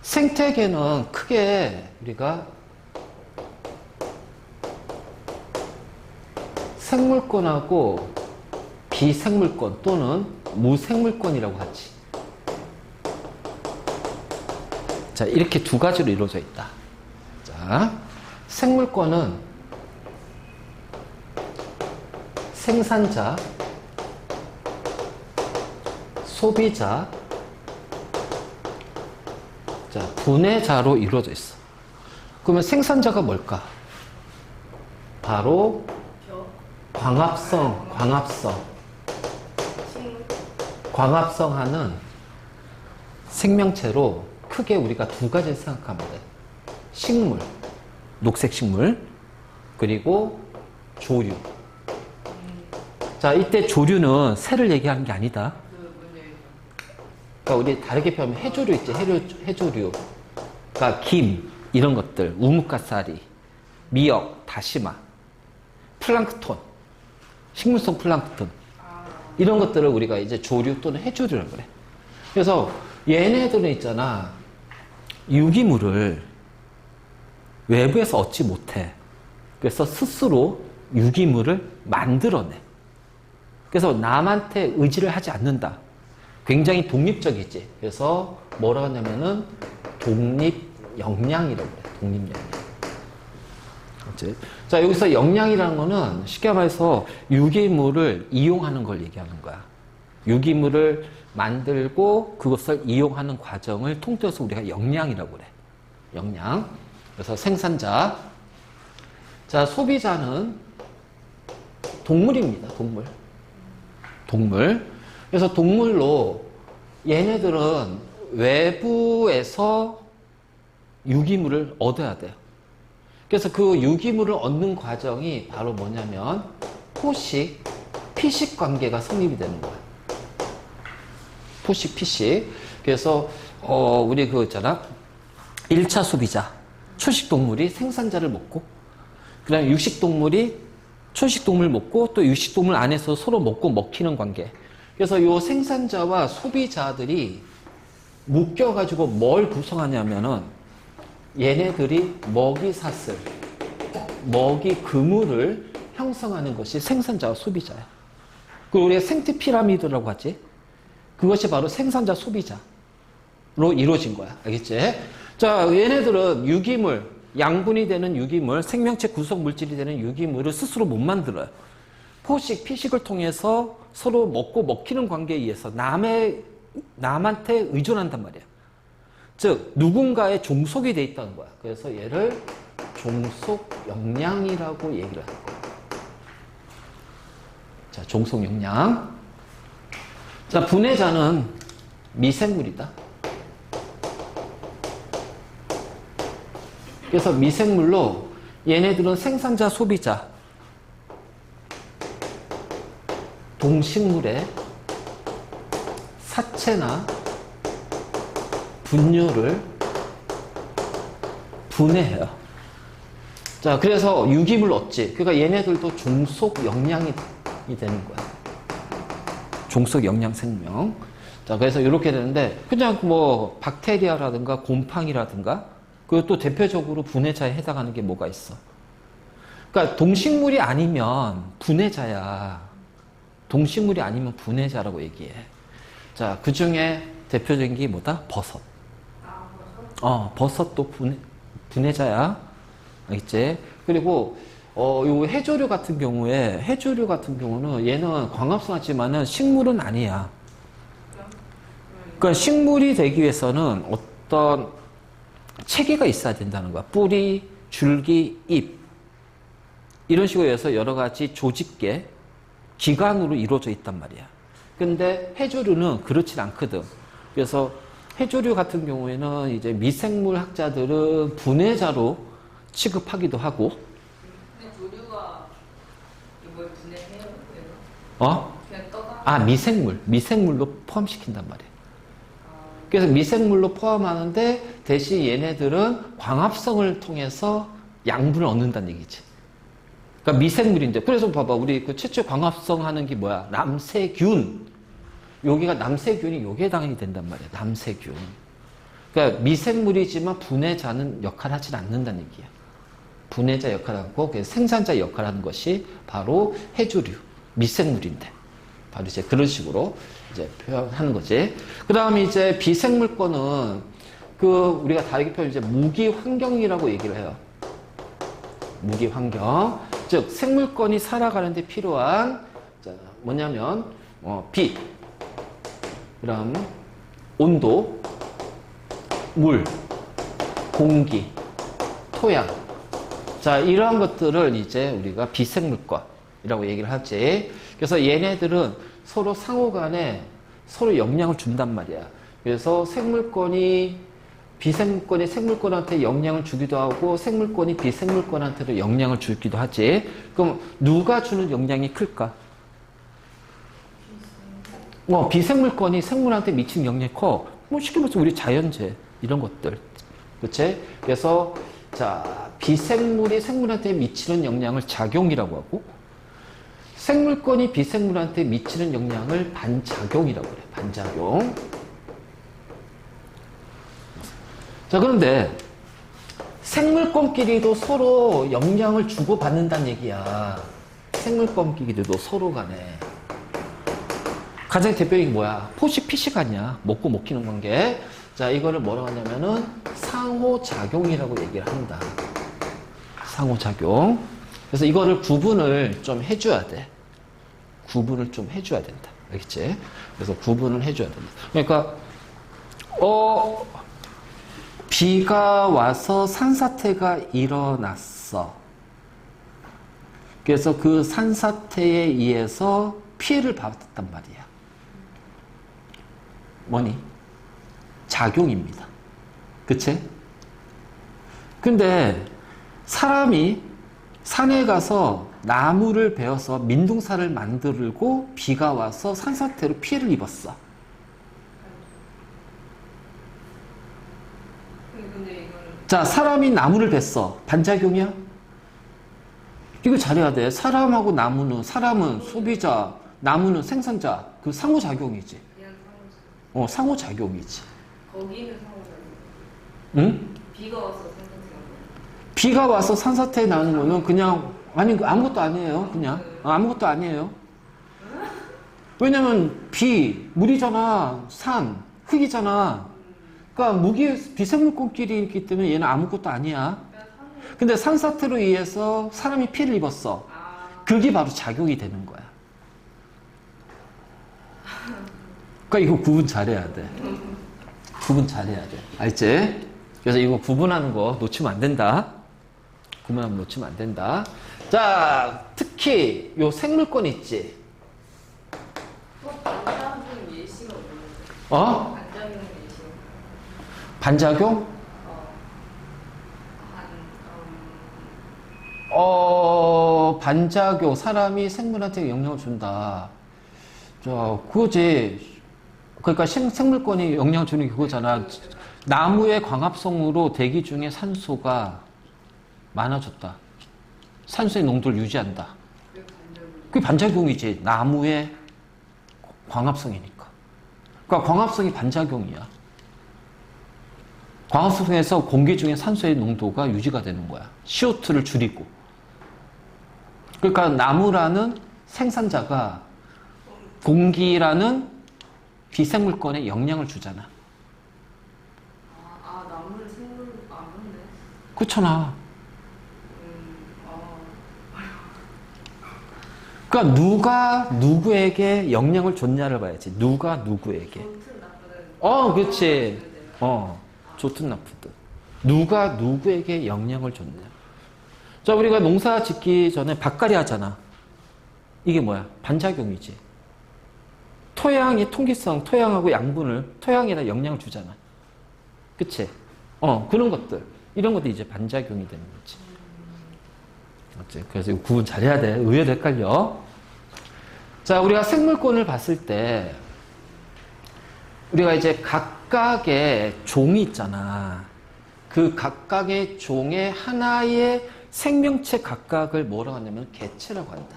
생태계는 크게 우리가 생물권하고 비생물권 또는 무생물권이라고 하지. 자, 이렇게 두 가지로 이루어져 있다. 자, 생물권은 생산자, 소비자, 자, 분해자로 이루어져 있어. 그러면 생산자가 뭘까? 바로 광합성하는 생명체로 크게 우리가 두 가지를 생각하면 돼. 식물, 녹색 식물, 그리고 조류. 자, 이때 조류는 새를 얘기하는 게 아니다. 그러니까 우리 다르게 표현하면 해조류 있지, 해조류. 그러니까 김, 이런 것들, 우뭇가사리, 미역, 다시마, 플랑크톤, 식물성 플랑크톤. 이런 것들을 우리가 이제 조류 또는 해조류라고 그래. 그래서 얘네들은 있잖아, 유기물을 외부에서 얻지 못해. 그래서 스스로 유기물을 만들어내. 그래서 남한테 의지를 하지 않는다. 굉장히 독립적이지. 그래서 뭐라고 하냐면은 독립영양이라고 그래. 독립영양. 그렇지? 자, 여기서 영양이라는 거는 쉽게 말해서 유기물을 이용하는 걸 얘기하는 거야. 유기물을 만들고 그것을 이용하는 과정을 통틀어서 우리가 영양이라고 그래. 영양. 그래서 생산자. 자, 소비자는 동물입니다. 동물. 그래서 동물로 얘네들은 외부에서 유기물을 얻어야 돼요. 그래서 그 유기물을 얻는 과정이 바로 뭐냐면 포식, 피식 관계가 성립이 되는 거야. 포식, 피식. 그래서 우리 그 있잖아. 1차 소비자. 초식동물이 생산자를 먹고, 그 다음에 육식동물이 초식동물 먹고, 또 육식동물 안에서 서로 먹고 먹히는 관계. 그래서 요 생산자와 소비자들이 묶여가지고 뭘 구성하냐면은 얘네들이 먹이사슬, 먹이 그물을 형성하는 것이 생산자와 소비자야. 그리고 우리가 생태 피라미드라고 하지. 그것이 바로 생산자, 소비자로 이루어진 거야. 알겠지? 자, 얘네들은 유기물, 양분이 되는 유기물, 생명체 구성 물질이 되는 유기물을 스스로 못 만들어요. 포식, 피식을 통해서 서로 먹고 먹히는 관계에 의해서 남한테 의존한단 말이야. 즉, 누군가의 종속이 돼 있다는 거야. 그래서 얘를 종속 영양이라고 얘기를 하는 거야. 자, 종속 영양. 자, 분해자는 미생물이다. 그래서 미생물로 얘네들은 생산자, 소비자, 동식물의 사체나 분뇨를 분해해요. 자, 그래서 유기물 얻지. 그러니까 얘네들도 종속 영양이 되는 거야. 종속 영양 생명. 자, 그래서 이렇게 되는데, 그냥 뭐 박테리아라든가 곰팡이라든가, 그리고 또 대표적으로 분해자에 해당하는 게 뭐가 있어? 그러니까 동식물이 아니면 분해자야. 동식물이 아니면 분해자라고 얘기해. 자, 그 중에 대표적인 게 뭐다? 버섯. 버섯도 분해자야. 알겠지? 그리고, 요 해조류 같은 경우는 얘는 광합성하지만은 식물은 아니야. 그러니까 식물이 되기 위해서는 어떤 체계가 있어야 된다는 거야. 뿌리, 줄기, 잎. 이런 식으로 해서 여러 가지 조직계, 기관으로 이루어져 있단 말이야. 근데 해조류는 그렇진 않거든. 그래서 해조류 같은 경우에는 이제 미생물 학자들은 분해자로 취급하기도 하고. 근데 조류가 이걸 분해해요? 그냥 떠가? 미생물로 포함시킨단 말이야. 그래서 미생물로 포함하는데 대신 얘네들은 광합성을 통해서 양분을 얻는다는 얘기지. 그러니까 미생물인데, 그래서 봐봐, 우리 그 최초 광합성 하는 게 뭐야? 남세균. 여기가 남세균이 여기에 해당이 된단 말이야. 남세균. 그러니까 미생물이지만 분해자는 역할을 하진 않는다는 얘기야. 분해자 역할을 하고 생산자 역할을 하는 것이 바로 해조류, 미생물인데. 바로 이제 그런 식으로 이제 표현하는 거지. 그 다음에 이제 비생물권은 우리가 다르게 표현 이제 무기 환경이라고 얘기를 해요. 무기 환경. 즉, 생물권이 살아가는데 필요한, 뭐냐면, 빛, 그다음 온도, 물, 공기, 토양. 자, 이러한 것들을 이제 우리가 비생물권이라고 얘기를 하지. 그래서 얘네들은 서로 상호 간에 서로 영향을 준단 말이야. 그래서 비생물권이 생물권한테 영향을 주기도 하고 생물권이 비생물권한테도 영향을 주기도 하지. 그럼 누가 주는 영향이 클까? 비생물권이 생물한테 미치는 영향이 커. 쉽게 말해서 우리 자연재 이런 것들. 그렇지? 그래서 자, 비생물이 생물한테 미치는 영향을 작용이라고 하고 생물권이 비생물한테 미치는 영향을 반작용이라고 그래. 반작용. 자, 그런데 생물권끼리도 서로 영향을 주고받는다는 얘기야. 생물권끼리도 서로 간에. 가장 대표적인 게 뭐야? 포식, 피식 아니야. 먹고 먹히는 관계. 자, 이거를 뭐라고 하냐면은 상호작용이라고 얘기를 한다. 상호작용. 그래서 이거를 구분을 좀 해줘야 돼. 구분을 좀 해줘야 된다. 알겠지? 그래서 구분을 해줘야 된다. 그러니까, 비가 와서 산사태가 일어났어. 그래서 그 산사태에 의해서 피해를 받았단 말이야. 뭐니? 작용입니다. 그치? 근데 사람이 산에 가서 나무를 베어서 민둥사를 만들고 비가 와서 산사태로 피해를 입었어. 자, 사람이 나무를 뱄어. 반작용이야? 이거 잘해야 돼. 사람하고 나무는, 사람은 소비자, 나무는 생산자. 그 상호작용이지. 상호작용이지. 거기는 상호작용. 응? 비가 와서 산사태가 비가 와서 산사태 나는 거는 그냥, 아무것도 아니에요. 그냥. 아무것도 아니에요. 왜냐면, 물이잖아. 산, 흙이잖아. 그러니까 비생물권끼리 있기 때문에 얘는 아무것도 아니야. 근데 산사태로 의해서 사람이 피해를 입었어. 그게 바로 작용이 되는 거야. 그러니까 이거 구분 잘해야 돼. 구분 잘해야 돼. 알지? 그래서 이거 구분하는 거 놓치면 안 된다. 구분하면 놓치면 안 된다. 자, 특히 요 생물권 있지. 반작용 예시가 뭐예요? 반작용 예시. 반작용? 반작용. 사람이 생물한테 영향을 준다. 자, 그거지. 그러니까 생물권이 영향을 주는 게 그거잖아. 나무의 광합성으로 대기 중에 산소가 많아졌다. 산소의 농도를 유지한다. 그게 반작용이지. 나무의 광합성이니까. 그러니까 광합성이 반작용이야. 광합성에서 공기 중에 산소의 농도가 유지가 되는 거야. CO2를 줄이고. 그러니까 나무라는 생산자가 공기라는 비생물권에 영향을 주잖아. 나무를 생물로 안 본데. 그렇잖아. 그러니까 누가 누구에게 영향을 줬냐를 봐야지. 누가 누구에게. 좋든 나쁘든. 그렇지. 좋든 나쁘든. 누가 누구에게 영향을 줬냐. 자, 우리가 농사 짓기 전에 밭갈이 하잖아. 이게 뭐야? 반작용이지. 토양이 통기성, 토양하고 양분을, 토양에다 영향을 주잖아. 그치? 그런 것들. 이런 것도 이제 반작용이 되는 거지. 그래서 이거 구분 잘해야 돼. 의외로 헷갈려. 자, 우리가 생물권을 봤을 때, 우리가 이제 각각의 종이 있잖아. 그 각각의 종의 하나의 생명체 각각을 뭐라고 하냐면 개체라고 한다.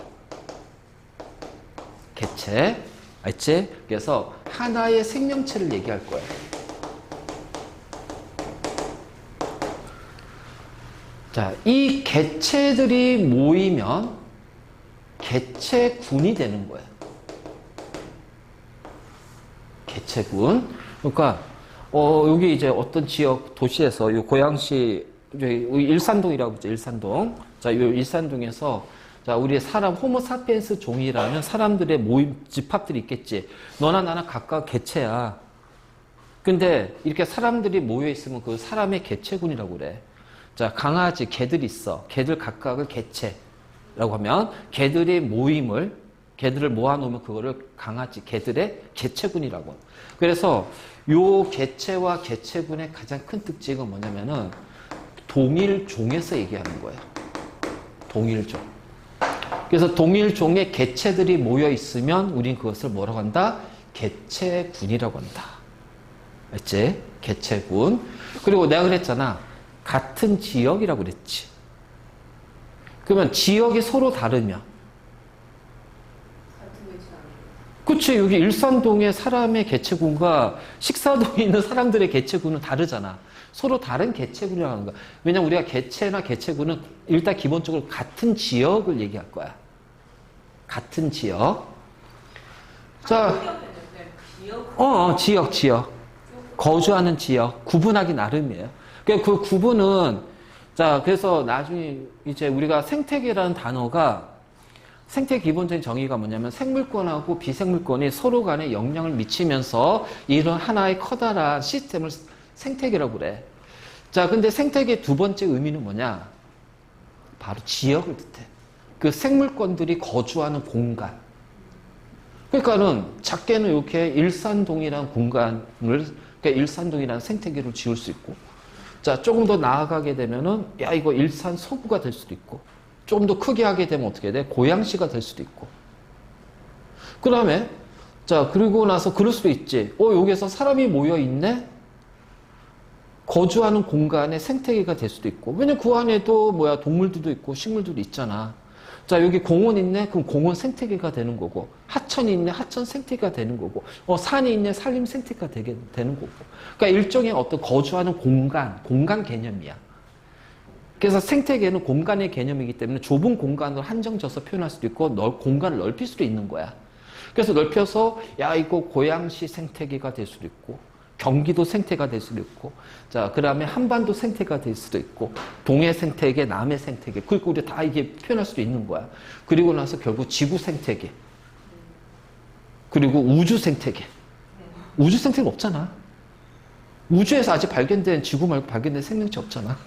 개체. 알지? 그래서 하나의 생명체를 얘기할 거야. 자, 이 개체들이 모이면 개체군이 되는 거예요. 개체군. 그러니까 여기 이제 어떤 지역 도시에서 이 고양시 일산동이라고 있죠. 일산동. 자, 이 일산동에서 자, 우리 사람 호모사피엔스 종이라는 사람들의 모임 집합들이 있겠지. 너나 나나 각각 개체야. 근데 이렇게 사람들이 모여 있으면 그 사람의 개체군이라고 그래. 자, 강아지, 개들이 있어. 개들 각각을 개체라고 하면 개들의 모임을 개들을 모아놓으면 그거를 강아지, 개들의 개체군이라고. 그래서 요 개체와 개체군의 가장 큰 특징은 뭐냐면은 동일종에서 얘기하는 거예요. 동일종. 그래서 동일종의 개체들이 모여 있으면 우린 그것을 뭐라고 한다? 개체군이라고 한다. 알지? 개체군. 그리고 내가 그랬잖아. 같은 지역이라고 그랬지. 그러면 지역이 서로 다르면 그치, 여기 일산동의 사람의 개체군과 식사동에 있는 사람들의 개체군은 다르잖아. 서로 다른 개체군이라고 하는 거야. 왜냐면 우리가 개체나 개체군은 일단 기본적으로 같은 지역을 얘기할 거야. 같은 지역. 자, 지역. 거주하는 지역. 구분하기 나름이에요. 그 구분은, 자, 그래서 나중에 이제 우리가 생태계라는 단어가 생태 기본적인 정의가 뭐냐면 생물권하고 비생물권이 서로 간에 영향을 미치면서 이런 하나의 커다란 시스템을 생태계라고 그래. 자, 근데 생태계의 두 번째 의미는 뭐냐? 바로 지역을 뜻해. 그 생물권들이 거주하는 공간. 그러니까는 작게는 이렇게 일산동이라는 공간을, 그러니까 일산동이라는 생태계를 지을 수 있고, 자, 조금 더 나아가게 되면은, 야, 이거 일산 서구가 될 수도 있고, 좀 더 크게 하게 되면 어떻게 돼? 고양시가 될 수도 있고. 그 다음에, 자, 그리고 나서 그럴 수도 있지. 여기에서 사람이 모여 있네? 거주하는 공간의 생태계가 될 수도 있고. 왜냐면 그 안에도 동물들도 있고 식물들도 있잖아. 자, 여기 공원 있네? 그럼 공원 생태계가 되는 거고. 하천이 있네? 하천 생태계가 되는 거고. 산이 있네? 산림 생태계가 되는 거고. 그러니까 일종의 어떤 거주하는 공간 개념이야. 그래서 생태계는 공간의 개념이기 때문에 좁은 공간을 한정져서 표현할 수도 있고 공간을 넓힐 수도 있는 거야. 그래서 넓혀서 야, 이거 고양시 생태계가 될 수도 있고 경기도 생태가 될 수도 있고, 자, 그 다음에 한반도 생태가 될 수도 있고, 동해 생태계, 남해 생태계, 그리고 우리 다 이게 표현할 수도 있는 거야. 그리고 나서 결국 지구 생태계, 그리고 우주 생태계. 우주 생태계는 없잖아. 우주에서 아직 발견된 지구 말고 발견된 생명체 없잖아.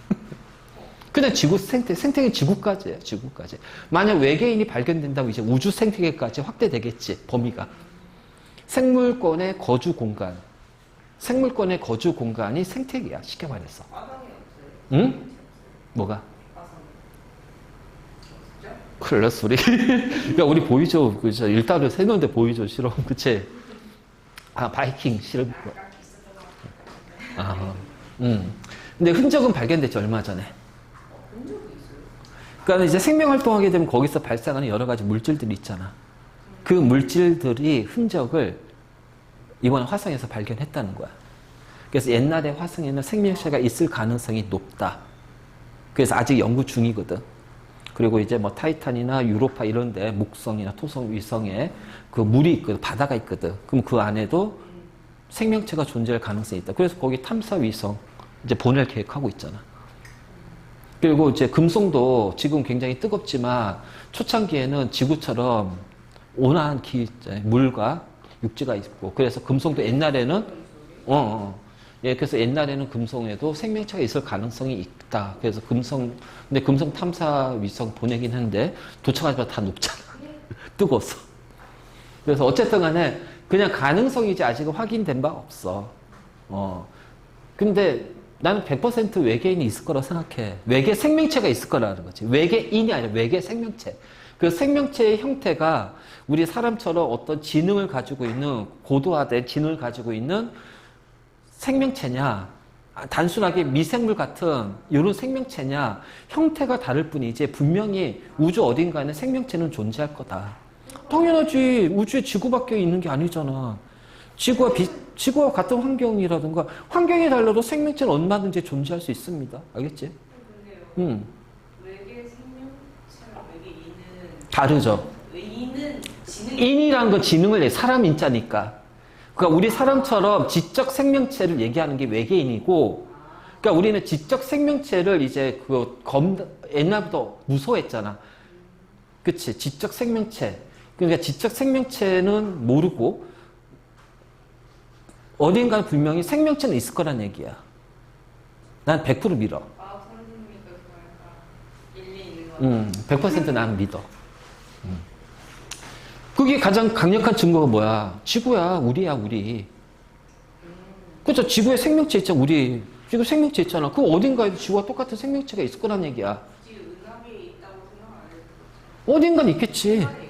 그냥 지구 생태계 지구까지예요, 지구까지. 만약 외계인이 발견된다면 이제 우주 생태계까지 확대되겠지, 범위가. 생물권의 거주 공간. 생물권의 거주 공간이 생태계야, 쉽게 말해서. 응? 뭐가? 큰일 났어, 우리. 야, 우리 보이죠? 그죠? 일단은 세는데 보이죠, 실험. 그치? 바이킹 실험. 근데 흔적은 발견됐지, 얼마 전에. 그러니까 이제 생명 활동하게 되면 거기서 발생하는 여러 가지 물질들이 있잖아. 그 물질들이 흔적을 이번에 화성에서 발견했다는 거야. 그래서 옛날에 화성에는 생명체가 있을 가능성이 높다. 그래서 아직 연구 중이거든. 그리고 이제 타이탄이나 유로파 이런 데 목성이나 토성 위성에 그 물이 있거든. 바다가 있거든. 그럼 그 안에도 생명체가 존재할 가능성이 있다. 그래서 거기 탐사 위성 이제 보낼 계획하고 있잖아. 그리고 이제 금성도 지금 굉장히 뜨겁지만 초창기에는 지구처럼 온화한 물과 육지가 있고, 그래서 금성도 옛날에는 그래서 옛날에는 금성에도 생명체가 있을 가능성이 있다. 그래서 근데 금성 탐사 위성 보내긴 했는데 도착하자마자 다 녹잖아. 뜨거워서. 그래서 어쨌든 간에 그냥 가능성이지 아직은 확인된 바 없어. 근데 나는 100% 외계인이 있을 거라고 생각해. 외계 생명체가 있을 거라는 거지. 외계인이 아니라 외계 생명체. 그 생명체의 형태가 우리 사람처럼 어떤 지능을 가지고 있는, 고도화된 지능을 가지고 있는 생명체냐, 단순하게 미생물 같은 이런 생명체냐, 형태가 다를 뿐이지 분명히 우주 어딘가에는 생명체는 존재할 거다. 당연하지. 우주에 지구밖에 있는 게 아니잖아. 지구와 같은 환경이라든가 환경이 달라도 생명체는 얼마든지 존재할 수 있습니다. 알겠지? 근데요, 외계 생명체랑 외계 인은 다르죠. 인은 지능 인이란 건 지능을 사람 인자니까. 그러니까 우리 사람처럼 지적 생명체를 얘기하는 게 외계인이고, 그러니까 우리는 지적 생명체를 이제 옛날부터 무서워했잖아. 그치? 지적 생명체. 그러니까 지적 생명체는 모르고, 어딘가 분명히 생명체는 있을 거란 얘기야. 난 100% 믿어. 과학 선생님이니까 그거 약간 일리 있는 거 100%난 믿어. 그게 가장 강력한 증거가 뭐야? 지구야, 우리야, 우리. 그죠? 지구에 생명체 있잖아, 우리. 지구 생명체 있잖아. 그 어딘가에도 지구와 똑같은 생명체가 있을 거란 얘기야. 굳이 은하계에 있다고 생각 안 해도 어딘간 있겠지. 시간에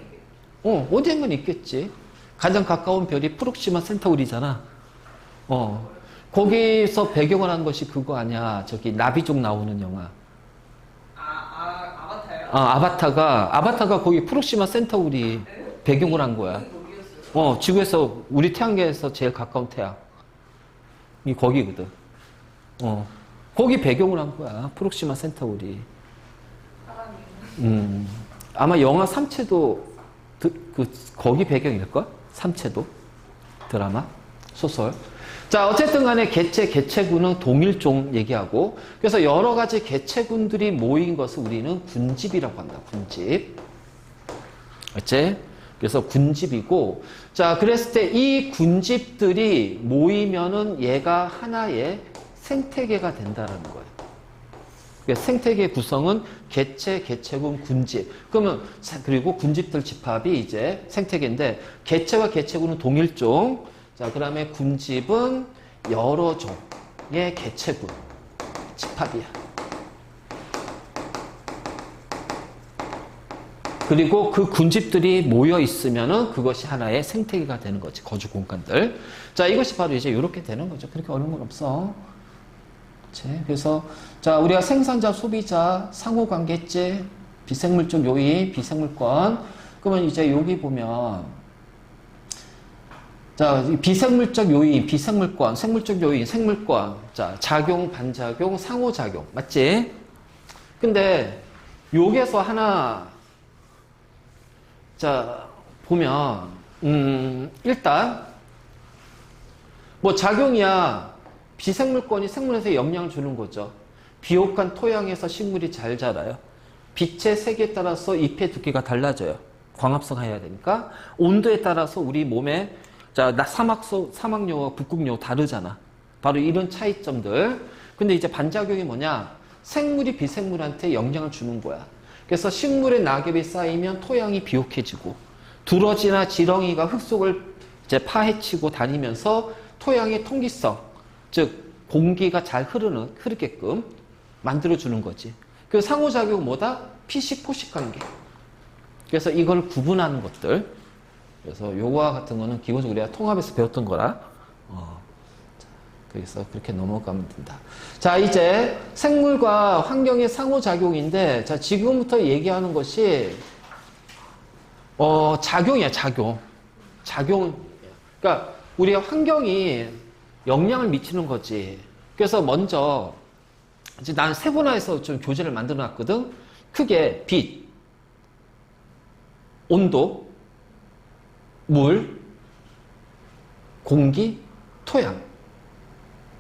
있겠죠. 어딘간 있겠지. 가장 가까운 별이 프록시마 센타우리잖아. 거기서 배경을 한 것이 그거 아니야. 저기 나비족 나오는 영화. 아바타요? 아바타가 거기 프록시마 센타우리 배경을 한 거야. 거기였어요? 지구에서, 우리 태양계에서 제일 가까운 태양. 이 거기거든. 거기 배경을 한 거야. 프록시마 센타우리. 사람이 아마 영화 삼체도 거기 배경일걸? 삼체도. 드라마? 소설. 자, 어쨌든 간에 개체군은 동일종 얘기하고, 그래서 여러 가지 개체군들이 모인 것을 우리는 군집이라고 한다. 군집. 맞지? 그래서 군집이고, 자, 그랬을 때 이 군집들이 모이면은 얘가 하나의 생태계가 된다는 거예요. 그러니까 생태계 구성은 개체군, 군집. 그러면, 그리고 군집들 집합이 이제 생태계인데, 개체와 개체군은 동일종. 자, 그 다음에 군집은 여러 종의 개체군. 집합이야. 그리고 그 군집들이 모여 있으면은 그것이 하나의 생태계가 되는 거지. 거주 공간들. 자, 이것이 바로 이제 이렇게 되는 거죠. 그렇게 어려운 건 없어. 그치? 그래서, 자, 우리가 생산자, 소비자, 상호관계제, 비생물적 요인, 비생물권. 그러면 이제 여기 보면, 자, 비생물적 요인, 비생물권, 생물적 요인, 생물권. 자, 작용, 반작용, 상호작용. 맞지? 근데, 여기에서 하나, 자, 보면, 일단, 뭐 작용이야. 비생물권이 생물에서 영향을 주는 거죠. 비옥한 토양에서 식물이 잘 자라요. 빛의 색에 따라서 잎의 두께가 달라져요. 광합성해야 되니까. 온도에 따라서 우리 몸에, 자, 사막여우, 북극여우 다르잖아. 바로 이런 차이점들. 근데 이제 반작용이 뭐냐? 생물이 비생물한테 영향을 주는 거야. 그래서 식물의 낙엽이 쌓이면 토양이 비옥해지고, 두러지나 지렁이가 흙 속을 이제 파헤치고 다니면서 토양의 통기성, 즉 공기가 잘 흐르게끔 만들어주는 거지. 그 상호작용은 뭐다? 피식-포식 관계. 그래서 이걸 구분하는 것들. 그래서 요거와 같은 거는 기본적으로 우리가 통합에서 배웠던 거라. 그래서 그렇게 넘어가면 된다. 자, 이제 생물과 환경의 상호작용인데, 자, 지금부터 얘기하는 것이, 작용이야, 작용. 그러니까 우리가 환경이 영향을 미치는 거지. 그래서 먼저, 이제 난 세분화해서 좀 교재를 만들어 놨거든. 크게 빛, 온도, 물, 공기, 토양.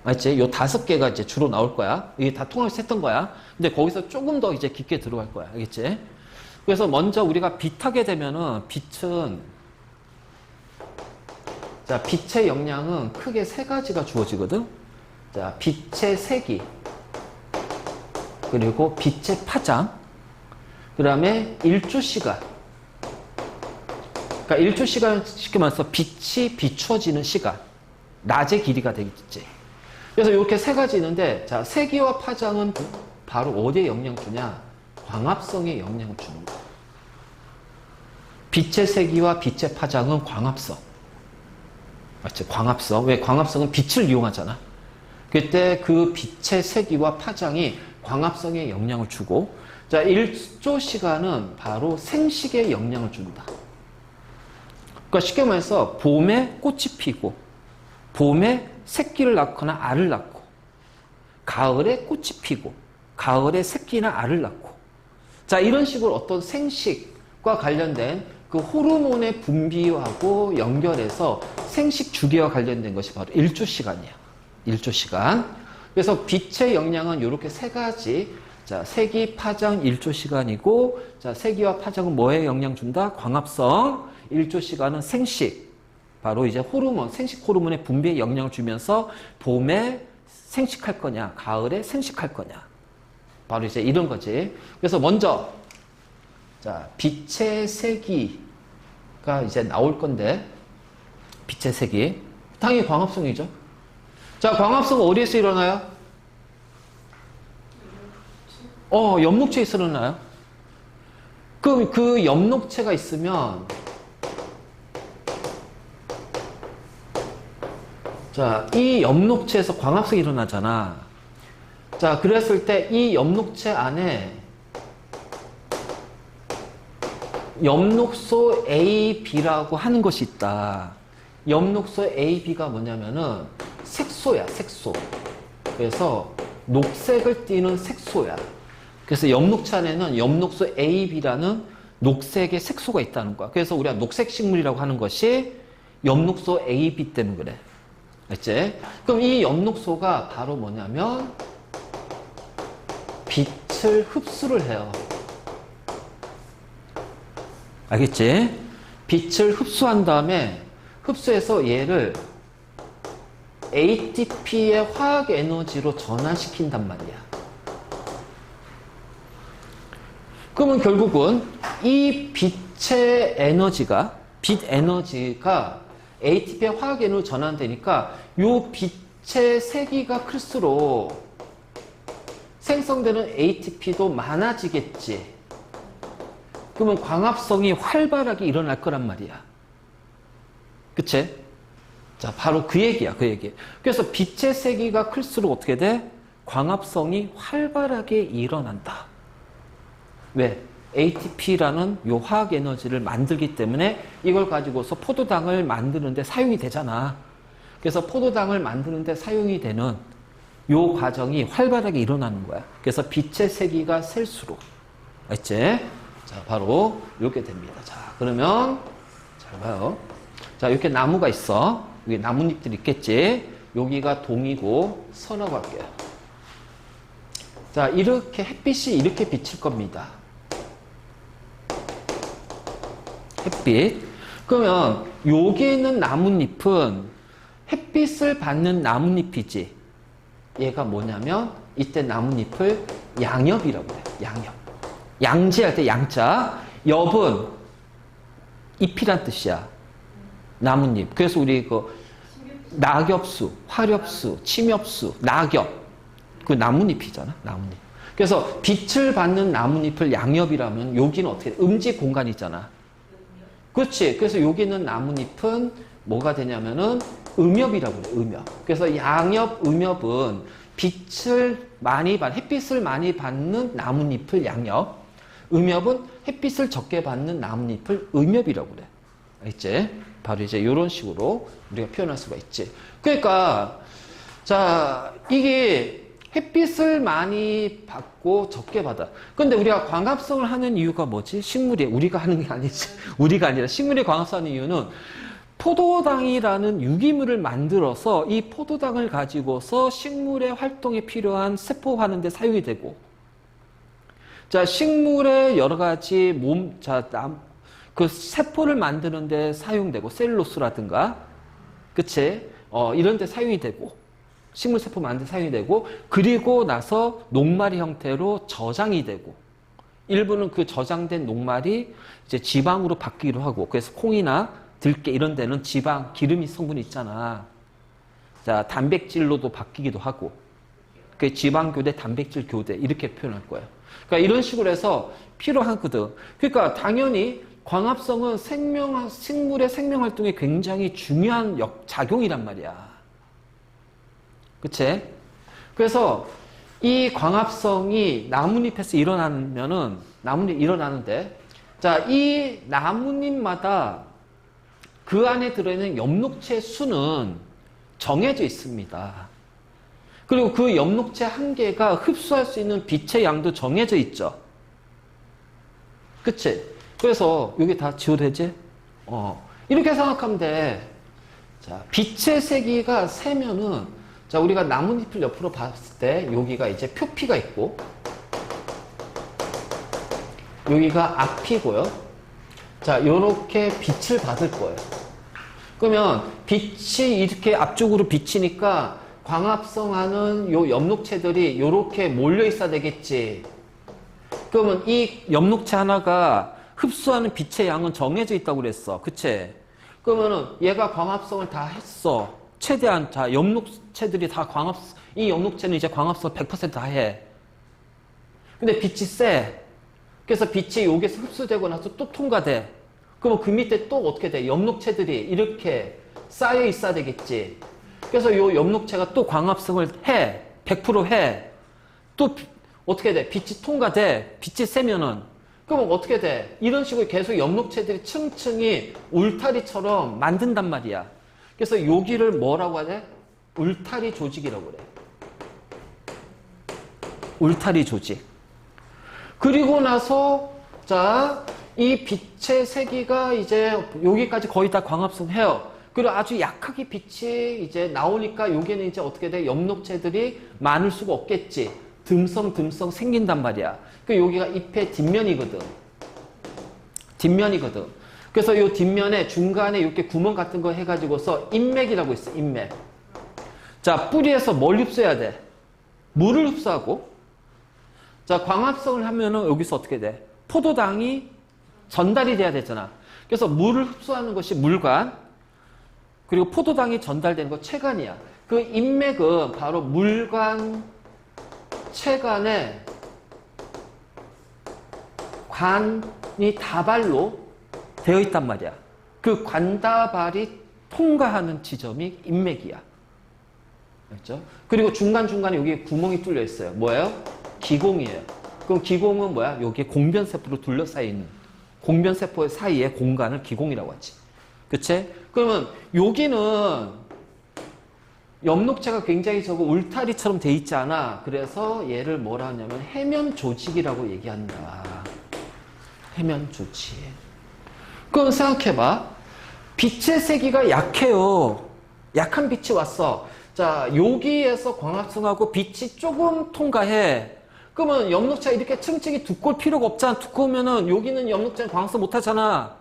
맞지? 요 5개가 이제 주로 나올 거야. 이게 다 통합해서 했던 거야. 근데 거기서 조금 더 이제 깊게 들어갈 거야. 알겠지? 그래서 먼저 우리가 빛하게 되면은, 자, 빛의 영향은 크게 3가지가 주어지거든? 자, 빛의 세기. 그리고 빛의 파장. 그 다음에 일조시간. 그러니까 일조시간 쉽게 말해서 빛이 비추어지는 시간. 낮의 길이가 되겠지. 그래서 이렇게 3가지 있는데, 자, 세기와 파장은 바로 어디에 영향 주냐? 광합성에 영향을 주는 거야. 빛의 세기와 빛의 파장은 광합성. 맞지? 광합성. 왜? 광합성은 빛을 이용하잖아. 그때 그 빛의 세기와 파장이 광합성에 영향을 주고, 자, 일조 시간은 바로 생식에 영향을 준다. 그러니까 쉽게 말해서 봄에 꽃이 피고, 봄에 새끼를 낳거나 알을 낳고, 가을에 꽃이 피고, 가을에 새끼나 알을 낳고. 자, 이런 식으로 어떤 생식과 관련된 그 호르몬의 분비하고 연결해서 생식 주기와 관련된 것이 바로 일조 시간이에요. 일조 시간. 그래서 빛의 영향은 이렇게 세 가지. 자, 세기, 파장, 일조 시간이고, 자, 세기와 파장은 뭐에 영향 준다? 광합성. 일조 시간은 생식. 바로 이제 호르몬, 생식 호르몬의 분비에 영향을 주면서 봄에 생식할 거냐, 가을에 생식할 거냐. 바로 이제 이런 거지. 그래서 먼저, 자, 빛의 세기가 이제 나올 건데, 빛의 세기. 당연히 광합성이죠. 자, 광합성은 어디에서 일어나요? 엽록체에서 일어나요. 그 엽록체가 있으면, 자, 이 엽록체에서 광합성이 일어나잖아. 자, 그랬을 때 이 엽록체 안에 엽록소 A, B라고 하는 것이 있다. 엽록소 A, B가 뭐냐면은 색소야, 색소. 그래서 녹색을 띠는 색소야. 그래서 엽록체 안에는 엽록소 A, B라는 녹색의 색소가 있다는 거야. 그래서 우리가 녹색 식물이라고 하는 것이 엽록소 A, B 때문에 그래. 알지? 그럼 이 엽록소가 바로 뭐냐면 빛을 흡수를 해요. 알겠지? 빛을 흡수한 다음에 흡수해서 얘를 ATP의 화학 에너지로 전환시킨단 말이야. 그러면 결국은 이 빛의 에너지가, 빛 에너지가 ATP의 화학 에너지로 전환되니까 요 빛의 세기가 클수록 생성되는 ATP도 많아지겠지. 그러면 광합성이 활발하게 일어날 거란 말이야. 그치? 자, 바로 그 얘기야, 그 얘기. 그래서 빛의 세기가 클수록 어떻게 돼? 광합성이 활발하게 일어난다. 왜? ATP라는 요 화학 에너지를 만들기 때문에 이걸 가지고서 포도당을 만드는데 사용이 되잖아. 그래서 포도당을 만드는데 사용이 되는 요 과정이 활발하게 일어나는 거야. 그래서 빛의 세기가 셀수록. 알지? 자, 바로 이렇게 됩니다. 자, 그러면 잘 봐요. 자, 이렇게 나무가 있어. 여기 나뭇잎들이 있겠지. 여기가 동이고 선하고 할게요. 자, 이렇게 햇빛이 이렇게 비칠 겁니다. 햇빛. 그러면 여기 있는 나뭇잎은 햇빛을 받는 나뭇잎이지. 얘가 뭐냐면 이때 나뭇잎을 양엽이라고 해요. 양엽. 양지할 때 양자. 엽은 잎이란 뜻이야. 나뭇잎. 그래서 우리 그 낙엽수, 화렵수, 침엽수, 낙엽. 그 나뭇잎이잖아. 나뭇잎. 그래서 빛을 받는 나뭇잎을 양엽이라면 여기는 어떻게 돼? 음지 공간이 있잖아. 그렇지. 그래서 여기 있는 나뭇잎은 뭐가 되냐면은 음엽이라고 그래. 음엽. 그래서 양엽, 음엽은 빛을 많이 햇빛을 많이 받는 나뭇잎을 양엽. 음엽은 햇빛을 적게 받는 나뭇잎을 음엽이라고 그래. 알겠지? 바로 이제 이런 식으로 우리가 표현할 수가 있지. 그러니까 자, 이게 햇빛을 많이 받고 적게 받아. 근데 우리가 광합성을 하는 이유가 뭐지? 식물이 우리가 하는 게 아니지. 우리가 아니라 식물이 광합성하는 이유는 포도당이라는 유기물을 만들어서 이 포도당을 가지고서 식물의 활동에 필요한 세포하는 데 사용이 되고, 자, 식물의 여러 가지 그 세포를 만드는 데 사용되고, 셀룰로스라든가, 그치? 이런 데 사용이 되고, 식물 세포 만드는 데 사용이 되고, 그리고 나서 녹말의 형태로 저장이 되고, 일부는 그 저장된 녹말이 이제 지방으로 바뀌기도 하고, 그래서 콩이나 들깨 이런 데는 지방, 기름이 성분이 있잖아. 자, 단백질로도 바뀌기도 하고, 그 지방 교대, 단백질 교대 이렇게 표현할 거예요. 그러니까 이런 식으로 해서 필요하거든. 그러니까 당연히 광합성은 식물의 생명 활동에 굉장히 중요한 작용이란 말이야. 그치? 그래서 이 광합성이 나뭇잎에서 일어나면은, 나뭇잎 일어나는데, 자, 이 나뭇잎마다 그 안에 들어있는 엽록체 수는 정해져 있습니다. 그리고 그 엽록체 한 개가 흡수할 수 있는 빛의 양도 정해져 있죠. 그치? 그래서 여기 다 지워되지? 이렇게 생각하면 돼. 자, 빛의 세기가 세면은, 자, 우리가 나뭇잎을 옆으로 봤을 때, 여기가 이제 표피가 있고, 여기가 앞이고요. 자, 요렇게 빛을 받을 거예요. 그러면 빛이 이렇게 앞쪽으로 비치니까 광합성하는 요 엽록체들이 요렇게 몰려 있어야 되겠지. 그러면 이 엽록체 하나가 흡수하는 빛의 양은 정해져 있다고 그랬어. 그치? 그러면은 얘가 광합성을 다 했어. 최대한 다 엽록체들이 다 이 엽록체는 이제 광합성을 100% 다 해. 근데 빛이 세. 그래서 빛이 여기서 흡수되고 나서 또 통과돼. 그러면 그 밑에 또 어떻게 돼? 엽록체들이 이렇게 쌓여 있어야 되겠지. 그래서 요 엽록체가 또 광합성을 해. 100% 해. 또 어떻게 돼? 빛이 통과돼. 빛이 세면은. 그러면 어떻게 돼? 이런 식으로 계속 엽록체들이 층층이 울타리처럼 만든단 말이야. 그래서 여기를 뭐라고 하냐? 울타리 조직이라고 그래. 울타리 조직. 그리고 나서 자, 이 빛의 세기가 이제 여기까지 거의 다 광합성해요. 그리고 아주 약하게 빛이 이제 나오니까 여기는 이제 어떻게 돼? 엽록체들이 많을 수가 없겠지. 듬성듬성 생긴단 말이야. 그 여기가 잎의 뒷면이거든. 뒷면이거든. 그래서 이 뒷면에 중간에 이렇게 구멍 같은 거 해가지고서 인맥이라고 있어. 인맥. 자, 뿌리에서 뭘 흡수해야 돼? 물을 흡수하고. 자, 광합성을 하면은 여기서 어떻게 돼? 포도당이 전달이 돼야 되잖아. 그래서 물을 흡수하는 것이 물관. 그리고 포도당이 전달되는 거 체관이야. 그 인맥은 바로 물관, 체관에 관이 다발로 되어 있단 말이야. 그 관다발이 통과하는 지점이 인맥이야. 알죠? 그리고 중간중간에 여기 구멍이 뚫려 있어요. 뭐예요? 기공이에요. 그럼 기공은 뭐야? 여기에 공변세포로 둘러싸여 있는 공변세포 사이의 공간을 기공이라고 하지. 그치? 그러면 여기는 엽록체가 굉장히 저거 울타리처럼 돼 있지 않아. 그래서 얘를 뭐라 하냐면 해면 조직이라고 얘기한다. 해면 조직. 그럼 생각해봐. 빛의 세기가 약해요. 약한 빛이 왔어. 자, 여기에서 광합성하고 빛이 조금 통과해. 그러면 엽록체가 이렇게 층층이 두꺼울 필요가 없잖아. 두꺼우면은 여기는 엽록체는 광합성 못 하잖아.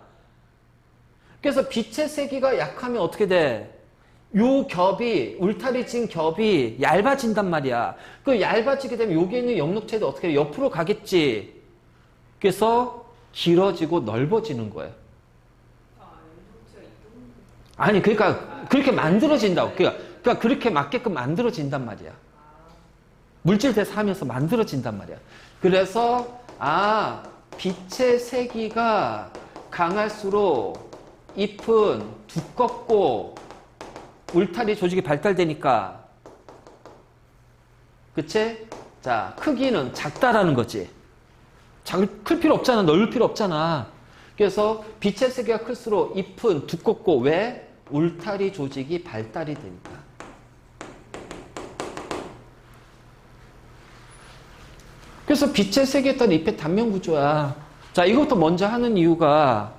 그래서 빛의 세기가 약하면 어떻게 돼? 요 겹이, 울타리 진 겹이 얇아진단 말이야. 그 얇아지게 되면 여기에 있는 엽록체도 어떻게 돼? 옆으로 가겠지. 그래서 길어지고 넓어지는 거예요. 아니, 그러니까 그렇게 만들어진다고. 그러니까 그렇게 맞게끔 만들어진단 말이야. 물질 대사하면서 만들어진단 말이야. 그래서 빛의 세기가 강할수록 잎은 두껍고 울타리 조직이 발달되니까, 그치? 자, 크기는 작다라는 거지. 클 필요 없잖아. 넓을 필요 없잖아. 그래서 빛의 세기가 클수록 잎은 두껍고, 왜? 울타리 조직이 발달이 되니까. 그래서 빛의 세기에 따른 잎의 단면 구조야. 자, 이것부터 먼저 하는 이유가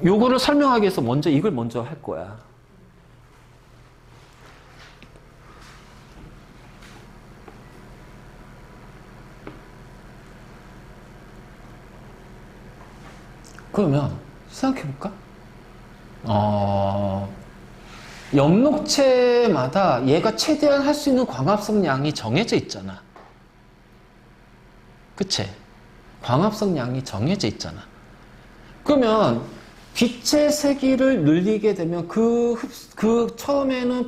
요거를 설명하기 위해서 먼저 이걸 먼저 할 거야. 그러면 생각해볼까? 엽록체마다 얘가 최대한 할 수 있는 광합성 양이 정해져 있잖아. 그치? 광합성 양이 정해져 있잖아. 그러면 빛의 세기를 늘리게 되면 그 처음에는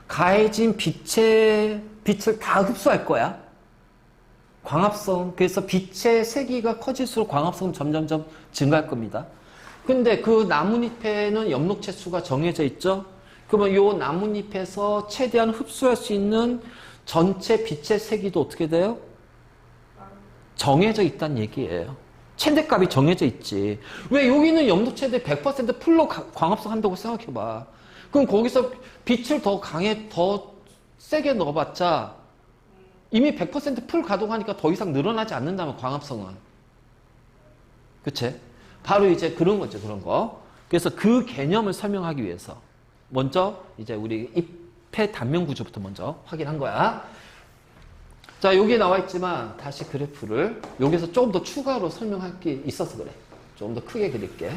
가해진 빛을 다 흡수할 거야. 광합성. 그래서 빛의 세기가 커질수록 광합성은 점점점 증가할 겁니다. 근데 그 나뭇잎에는 엽록체 수가 정해져 있죠? 그러면 요 나뭇잎에서 최대한 흡수할 수 있는 전체 빛의 세기도 어떻게 돼요? 정해져 있다는 얘기예요. 최대값이 정해져 있지. 왜 여기는 엽록체들 100% 풀로 광합성 한다고 생각해봐. 그럼 거기서 빛을 더 더 세게 넣어봤자 이미 100%풀 가동하니까 더 이상 늘어나지 않는다면 광합성은. 그치? 바로 이제 그런 거죠, 그런 거. 그래서 그 개념을 설명하기 위해서 먼저 이제 우리 잎의 단면 구조부터 먼저 확인한 거야. 자, 여기 나와 있지만 다시 그래프를 여기서 조금 더 추가로 설명할 게 있어서 그래. 조금 더 크게 그릴게.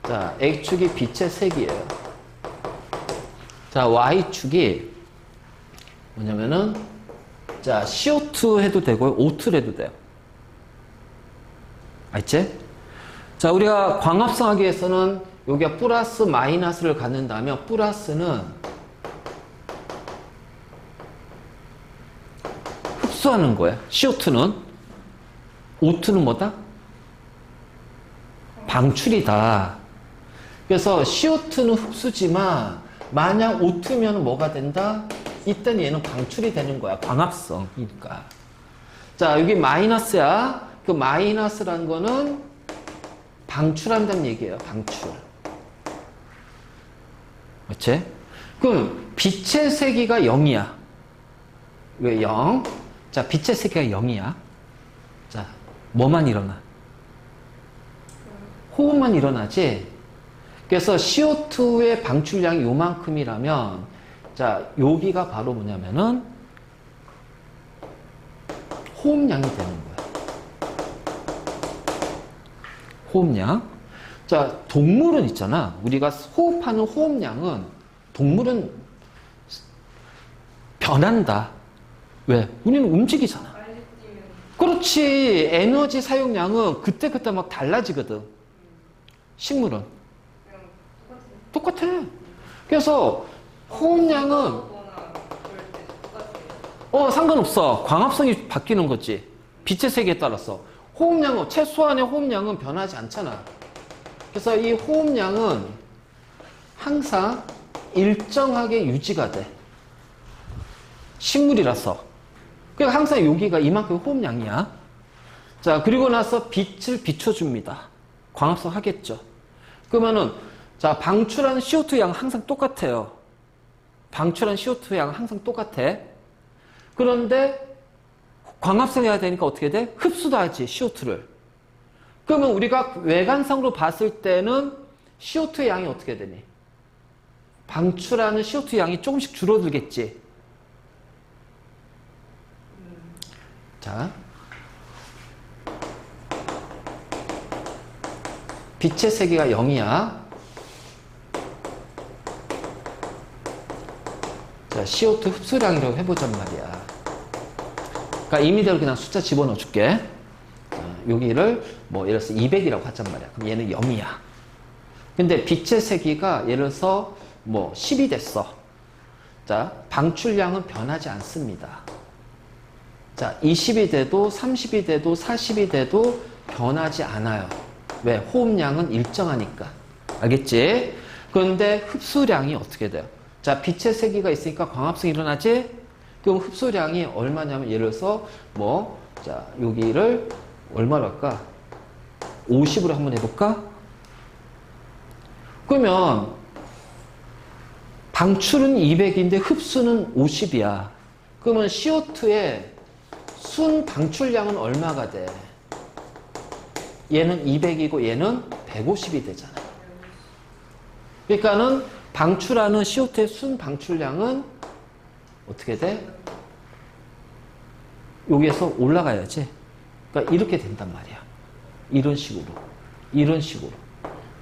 자, X축이 빛의 색이에요. 자, Y축이 뭐냐면은 자, CO2 해도 되고 O2 해도 돼요. 알지? 자, 우리가 광합성하기 위해서는 여기가 플러스 마이너스를 갖는다면 플러스는 흡수하는 거야. CO2는. O2는 뭐다? 방출이다. 그래서 CO2는 흡수지만 만약 O2면 뭐가 된다? 이땐 얘는 방출이 되는 거야. 광합성이니까. 자, 여기 마이너스야. 그 마이너스란 거는 방출한다는 얘기예요. 방출. 그렇지? 그럼 빛의 세기가 0이야. 왜 0? 자, 빛의 세기가 0이야. 자, 뭐만 일어나? 호흡만 일어나지? 그래서 CO2의 방출량이 요만큼이라면 자, 여기가 바로 뭐냐면은 호흡량이 되는 거야. 호흡량. 자, 동물은 있잖아. 우리가 호흡하는 호흡량은 동물은 변한다. 왜? 우리는 움직이잖아. 빨리 뛰면 그렇지. 에너지 사용량은 그때그때 막 달라지거든. 식물은. 그냥 똑같은 똑같아. 그래서 호흡량은 거나 그럴 때 똑같아요. 상관없어. 광합성이 바뀌는 거지. 빛의 세기에 따라서. 호흡량은, 최소한의 호흡량은 변하지 않잖아. 그래서 이 호흡량은 항상 일정하게 유지가 돼. 식물이라서. 그러니까 항상 여기가 이만큼 호흡량이야. 자, 그리고 나서 빛을 비춰줍니다. 광합성 하겠죠. 그러면은, 자, 방출하는 CO2 양 항상 똑같아요. 방출한 CO2 양 항상 똑같아. 그런데 광합성해야 되니까 어떻게 돼? 흡수도 하지, CO2를. 그러면 우리가 외관상으로 봤을 때는 CO2 양이 어떻게 되니? 방출하는 CO2 양이 조금씩 줄어들겠지. 자, 빛의 세기가 0이야. 자, CO2 흡수량이라고 해보잔 말이야. 그러니까 임의대로 그냥 숫자 집어넣어 줄게. 여기를 뭐 예를 들어서 200이라고 하잔 말이야. 그럼 얘는 0이야. 근데 빛의 세기가 예를 들어서 뭐 10이 됐어. 자, 방출량은 변하지 않습니다. 자, 20이 돼도 30이 돼도 40이 돼도 변하지 않아요. 왜? 호흡량은 일정하니까. 알겠지? 그런데 흡수량이 어떻게 돼요? 자, 빛의 세기가 있으니까 광합성이 일어나지? 그럼 흡수량이 얼마냐면 예를 들어서 뭐, 자, 여기를 얼마로 할까? 50으로 한번 해볼까? 그러면 방출은 200인데 흡수는 50이야. 그러면 CO2의 순 방출량은 얼마가 돼? 얘는 200이고 얘는 150이 되잖아. 그러니까는 방출하는 CO2의 순 방출량은 어떻게 돼? 여기에서 올라가야지. 그러니까 이렇게 된단 말이야. 이런 식으로. 이런 식으로.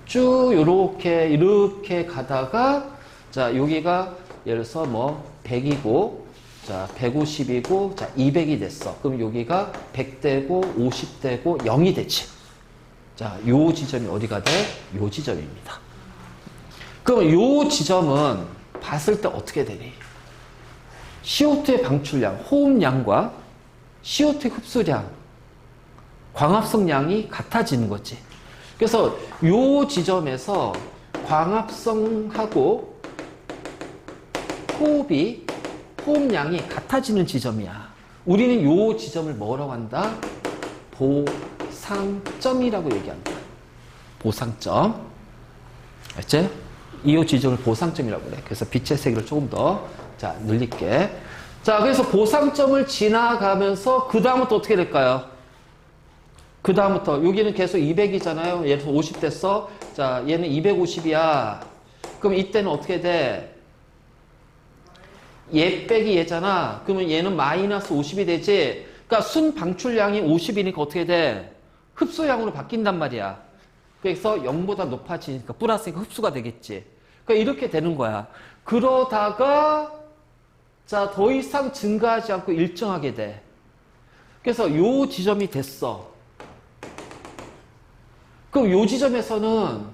쭉 이렇게 가다가 자, 여기가 예를 들어서 뭐 100이고 자, 150이고 자, 200이 됐어. 그럼 여기가 100되고 50되고 0이 되지. 자, 요 지점이 어디가 돼? 요 지점입니다. 그럼 요 지점은 봤을 때 어떻게 되니? CO2의 방출량, 호흡량과 CO2 흡수량, 광합성량이 같아지는 거지. 그래서 요 지점에서 광합성하고 호흡량이 같아지는 지점이야. 우리는 요 지점을 뭐라고 한다? 보상점이라고 얘기한다. 보상점. 알지? 이요 지점을 보상점이라고 그래. 그래서 빛의 세기를 조금 더, 자, 늘릴게. 자, 그래서 보상점을 지나가면서, 그 다음부터 어떻게 될까요? 그 다음부터, 여기는 계속 200이잖아요. 예를 들어서 50 됐어. 자, 얘는 250이야. 그럼 이때는 어떻게 돼? 얘 빼기 얘잖아. 그러면 얘는 마이너스 50이 되지. 그러니까 순 방출량이 50이니까 어떻게 돼? 흡수량으로 바뀐단 말이야. 그래서 0보다 높아지니까 플러스니까 흡수가 되겠지. 그러니까 이렇게 되는 거야. 그러다가 자, 더 이상 증가하지 않고 일정하게 돼. 그래서 요 지점이 됐어. 그럼 요 지점에서는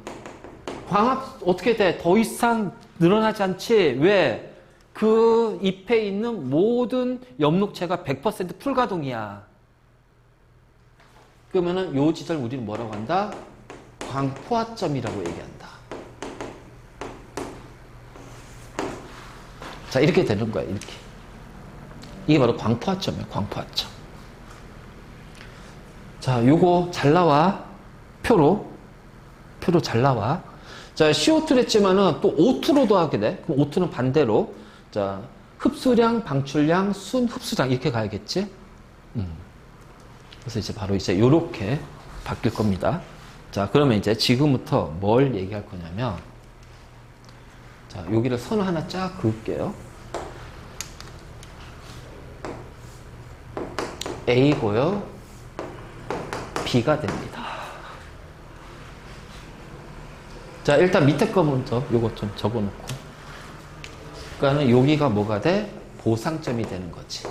광합 어떻게 돼? 더 이상 늘어나지 않지. 왜? 그 잎에 있는 모든 엽록체가 100% 풀가동이야. 그러면은 요 지점을 우리는 뭐라고 한다? 광포화점이라고 얘기한다. 자, 이렇게 되는 거야, 이렇게. 이게 바로 광포화점이에요, 광포화점. 자, 요거 잘 나와. 표로 잘 나와. 자, CO2를 했지만은 또 O2로도 하게 돼. 그럼 O2는 반대로. 자, 흡수량, 방출량, 순, 흡수량 이렇게 가야겠지? 그래서 이제 바로 이제 요렇게 바뀔 겁니다. 자, 그러면 이제 지금부터 뭘 얘기할 거냐면, 자, 여기를 선 하나 쫙 그을게요. A고요. B가 됩니다. 자, 일단 밑에 거 먼저 요거 좀 적어 놓고. 그러니까는 여기가 뭐가 돼? 보상점이 되는 거지.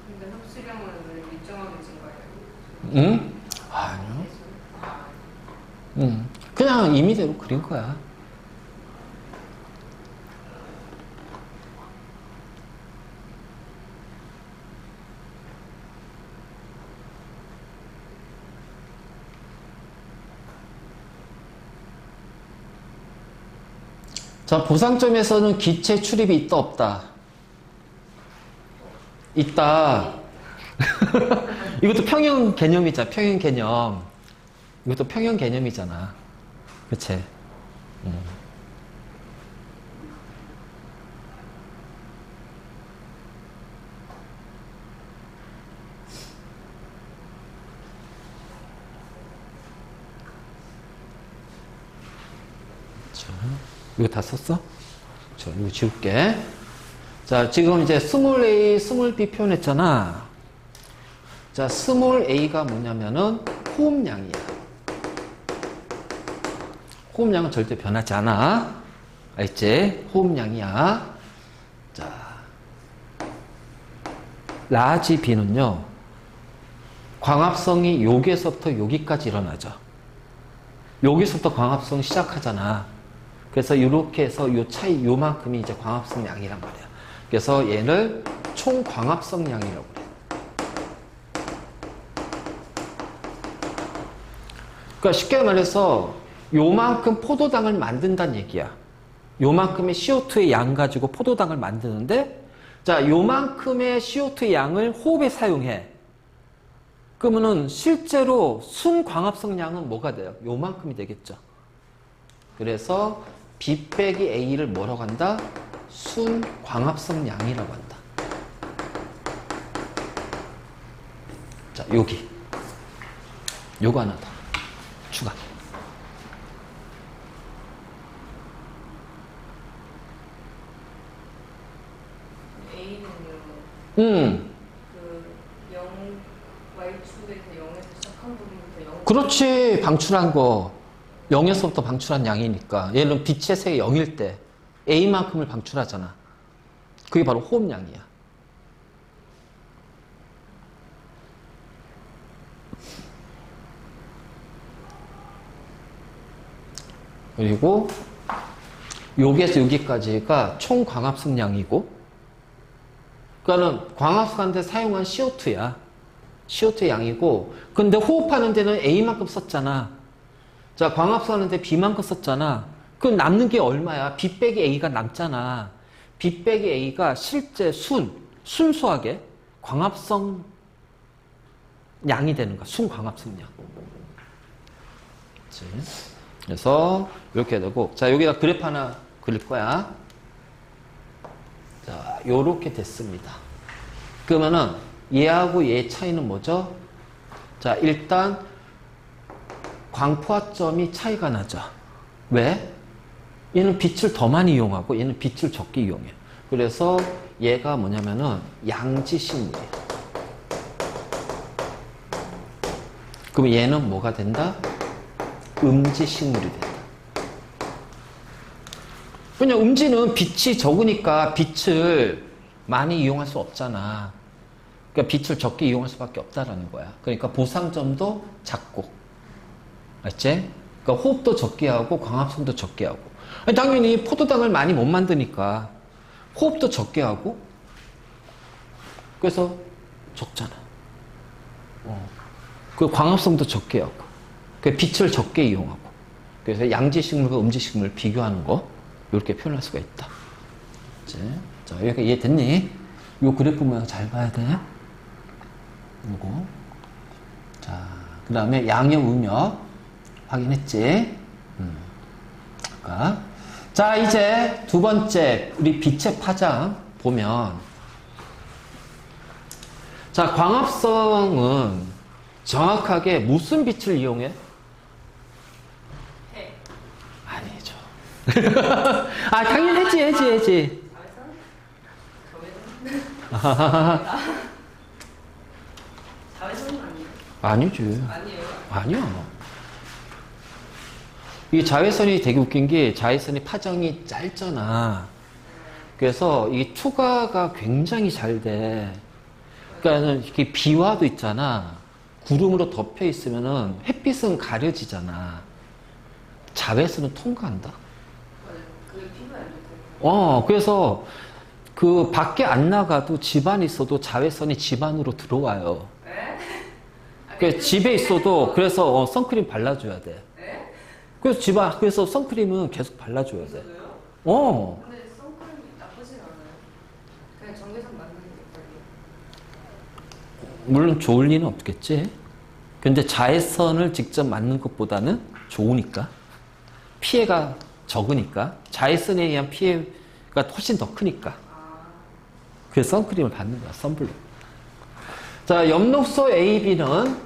근데 흡수량은 일정하게 증가해요. 응? 아니요. 그냥 임의대로 그린 거야. 자, 보상점에서는 기체 출입이 있다, 없다? 있다. 이것도 평형 개념이잖아, 평형 개념. 이것도 평형 개념이잖아. 그치? 자, 이거 다 썼어? 자, 이거 지울게. 자, 지금 이제 스몰 a, 스몰 b 표현했잖아. 자, 스몰 a가 뭐냐면은 호흡량이야. 호흡량은 절대 변하지 않아. 알지? 호흡량이야. 자, 라지 b는요, 광합성이 여기에서부터 여기까지 일어나죠. 여기서부터 광합성 시작하잖아. 그래서 이렇게 해서 요 차이 요만큼이 이제 광합성 양이란 말이야. 그래서 얘를 총 광합성 양이라고 그래. 그러니까 쉽게 말해서 요만큼 포도당을 만든다는 얘기야. 요만큼의 CO2의 양 가지고 포도당을 만드는데, 자, 요만큼의 CO2의 양을 호흡에 사용해. 그러면은 실제로 순광합성 양은 뭐가 돼요? 요만큼이 되겠죠. 그래서 B 빼기 A를 뭐라고 한다? 순광합성 양이라고 한다. 자, 여기. 요거 하나 더. 추가. A는요. 그 Y축에서 0에서 시작한 부분부터 0. 그렇지. 방출한 거. 0에서부터 방출한 양이니까. 얘는 빛의 세 0일 때 A만큼을 방출하잖아. 그게 바로 호흡량이야. 그리고 여기에서 여기까지가 총 광합성량이고, 그러니까는 광합성한테 사용한 CO2야. CO2 양이고, 근데 호흡하는 데는 A만큼 썼잖아. 자, 광합성 하는데 B만 거 썼잖아. 그럼 남는 게 얼마야? B 빼기 A가 남잖아. B 빼기 A가 실제 순수하게 광합성 양이 되는 거야. 순광합성 양. 그치? 그래서 이렇게 되고, 자, 여기다 그래프 하나 그릴 거야. 자, 요렇게 됐습니다. 그러면은 얘하고 얘 차이는 뭐죠? 자, 일단 광포화점이 차이가 나죠. 왜? 얘는 빛을 더 많이 이용하고 얘는 빛을 적게 이용해. 그래서 얘가 뭐냐면은 양지식물이에요. 그럼 얘는 뭐가 된다? 음지식물이 된다. 왜냐, 음지는 빛이 적으니까 빛을 많이 이용할 수 없잖아. 그러니까 빛을 적게 이용할 수밖에 없다라는 거야. 그러니까 보상점도 작고, 맞지? 그러니까 호흡도 적게 하고 광합성도 적게 하고. 아니, 당연히 포도당을 많이 못 만드니까 호흡도 적게 하고, 그래서 적잖아. 그 광합성도 적게 하고, 그 빛을 적게 이용하고. 그래서 양지식물과 음지식물을 비교하는 거 이렇게 표현할 수가 있다. 그치? 자, 여기가 이해됐니? 요 그래프 모양 잘 봐야 돼. 요거. 자, 그 다음에 양의 음역 확인했지? 자, 이제 두 번째 우리 빛의 파장 보면, 자, 광합성은 정확하게 무슨 빛을 이용해? 해. 아니죠. 아, 당연히 해지. 자외선? 자외선은 아니에요? 아니지. 아니에요? 아니야. 이 자외선이 되게 웃긴 게 자외선이 파장이 짧잖아. 그래서 이 투과가 굉장히 잘 돼. 그러니까 이렇게 비와도 있잖아. 구름으로 덮여 있으면은 햇빛은 가려지잖아. 자외선은 통과한다. 맞아요. 그게 피부에 안 좋다고. 그래서 그 밖에 안 나가도 집 안에 있어도 자외선이 집 안으로 들어와요. 에? 그 집에 있어도 그래서 선크림 발라줘야 돼. 에? 그래서 선크림은 계속 발라줘야 돼. 그래요? 근데 선크림이 나쁘진 않아요. 그냥 전기선 맞는 게 걸려. 물론 좋을 리는 없겠지. 근데 자외선을 직접 맞는 것보다는 좋으니까. 피해가 적으니까. 자외선에 의한 피해가 훨씬 더 크니까. 그래서 선크림을 받는 거야, 선블록. 자, 엽록소 AB는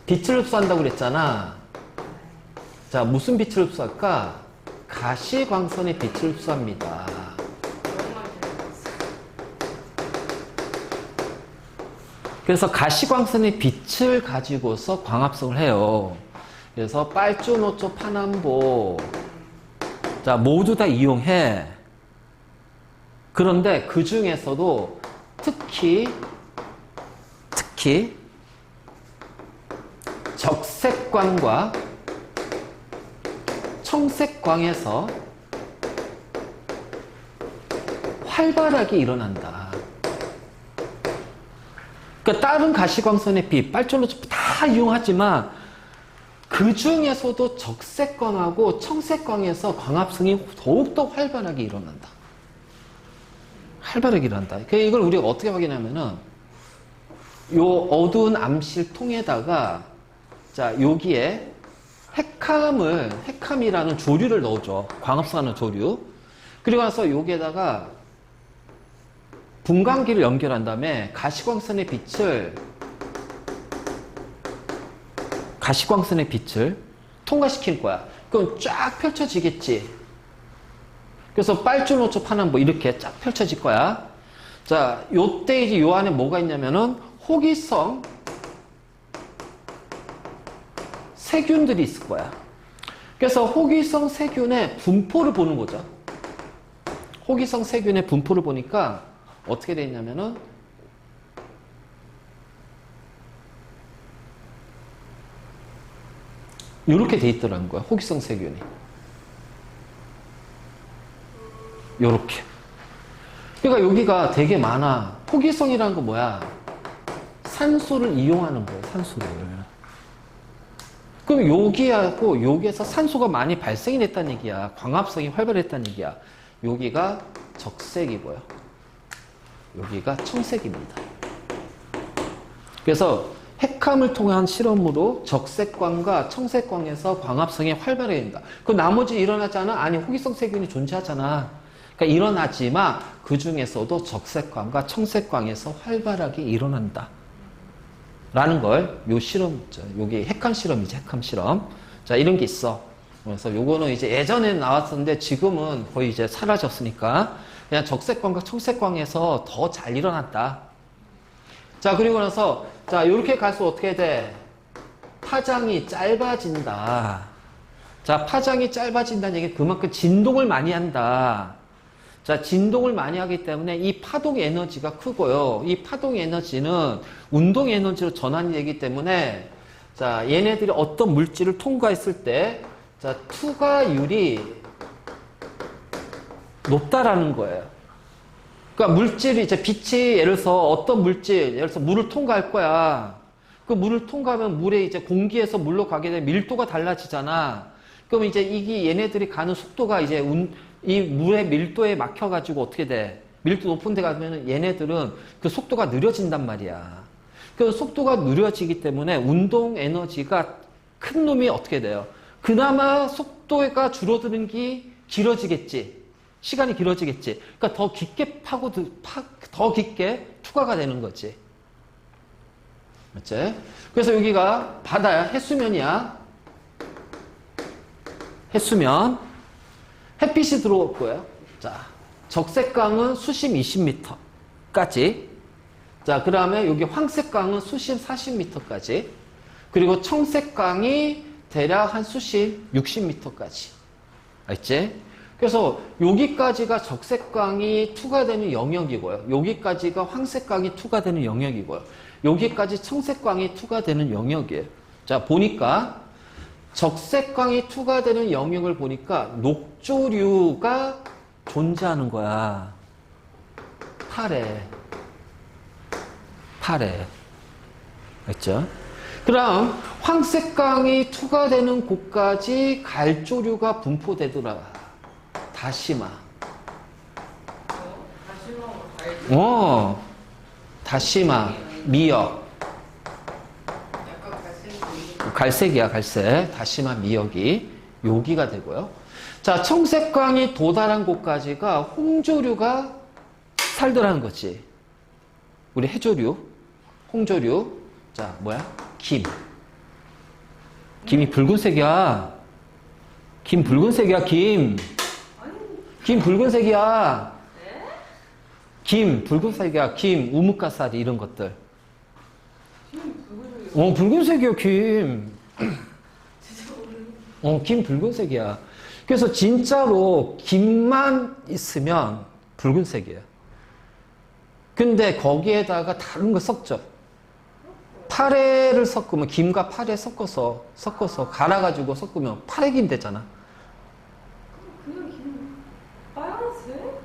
빛을 흡수한다고 그랬잖아. 자, 무슨 빛을 흡수할까? 가시광선의 빛을 흡수합니다. 너무 많이 들어갔어. 그래서 가시광선의 빛을 가지고서 광합성을 해요. 그래서 빨주, 노초, 파남보, 자, 모두 다 이용해. 그런데 그 중에서도 특히 적색광과 청색광에서 활발하게 일어난다. 그러니까 다른 가시광선의 빛, 빨주노초 다 이용하지만 그 중에서도 적색광하고 청색광에서 광합성이 더욱더 활발하게 일어난다. 활발하게 일어난다. 이걸 우리가 어떻게 확인하면은 요 어두운 암실통에다가 자, 여기에 핵함이라는 조류를 넣어줘. 광합성하는 조류. 그리고 나서 여기에다가 분광기를 연결한 다음에 가시광선의 빛을 통과시킬 거야. 그럼 쫙 펼쳐지겠지. 그래서 빨주노초 파남보 이렇게 쫙 펼쳐질 거야. 자, 요때 이제 요 안에 뭐가 있냐면은 호기성 세균들이 있을 거야. 그래서 호기성 세균의 분포를 보는 거죠. 호기성 세균의 분포를 보니까 어떻게 돼 있냐면은 이렇게 돼 있더라는 거야. 호기성 세균이. 요렇게. 그러니까 여기가 되게 많아. 호기성이라는 거 뭐야? 산소를 이용하는 거예요. 산소를. 그럼 여기하고 여기에서 산소가 많이 발생이 됐다는 얘기야. 광합성이 활발했다는 얘기야. 여기가 적색이고요. 여기가 청색입니다. 그래서 핵함을 통한 실험으로 적색광과 청색광에서 광합성이 활발해진다. 그 나머지 일어나지 않아? 아니, 호기성 세균이 존재하잖아. 그러니까 일어나지만 그 중에서도 적색광과 청색광에서 활발하게 일어난다. 라는 걸, 요 실험, 요게 핵함 실험이지, 핵함 실험. 자, 이런 게 있어. 그래서 요거는 이제 예전에 나왔었는데 지금은 거의 이제 사라졌으니까 그냥 적색광과 청색광에서 더 잘 일어났다. 자, 그리고 나서, 자, 요렇게 갈수록 어떻게 돼? 파장이 짧아진다. 자, 파장이 짧아진다는 얘기는 그만큼 진동을 많이 한다. 자, 진동을 많이 하기 때문에 이 파동 에너지가 크고요. 이 파동 에너지는 운동 에너지로 전환이 되기 때문에 자, 얘네들이 어떤 물질을 통과했을 때 자, 투과율이 높다라는 거예요. 그러니까 물질이 이제 빛이 예를 들어서 어떤 물질, 예를 들어서 물을 통과할 거야. 그 물을 통과하면 물에 이제 공기에서 물로 가게 되면 밀도가 달라지잖아. 그럼 이제 이게 얘네들이 가는 속도가 이제 이 물의 밀도에 막혀가지고 어떻게 돼? 밀도 높은 데 가면 얘네들은 그 속도가 느려진단 말이야. 그 속도가 느려지기 때문에 운동 에너지가 큰 놈이 어떻게 돼요? 그나마 속도가 줄어드는 게 길어지겠지. 시간이 길어지겠지. 그러니까 더 깊게 더 깊게 투과가 되는 거지. 맞지? 그래서 여기가 바다야. 해수면이야. 해수면. 햇빛이 들어올 거예요. 자, 적색광은 수심 20m까지. 자, 그 다음에 여기 황색광은 수심 40m까지. 그리고 청색광이 대략 한 수심 60m까지. 알지? 그래서 여기까지가 적색광이 투과되는 영역이고요. 여기까지가 황색광이 투과되는 영역이고요. 여기까지 청색광이 투과되는 영역이에요. 자, 보니까 적색광이 투과되는 영역을 보니까 녹조류가 존재하는 거야. 팔에. 알죠? 그럼 황색광이 투과되는 곳까지 갈조류가 분포되더라. 다시마. 다시마, 미역. 갈색이야, 갈색. 다시마, 미역이 여기가 되고요. 자, 청색광이 도달한 곳까지가 홍조류가 살더라는 거지. 우리 해조류, 홍조류. 자, 뭐야? 김. 김이 붉은색이야. 김 붉은색이야, 김. 김 붉은색이야. 김 붉은색이야. 김, 우뭇가사리 이런 것들. 붉은색이야, 김. 김 붉은색이야. 그래서 진짜로 김만 있으면 붉은색이에요. 근데 거기에다가 다른 거 섞죠. 파래를 섞으면 김과 파래 섞어서 갈아가지고 섞으면 파래김 되잖아. 그냥 김 빨간색?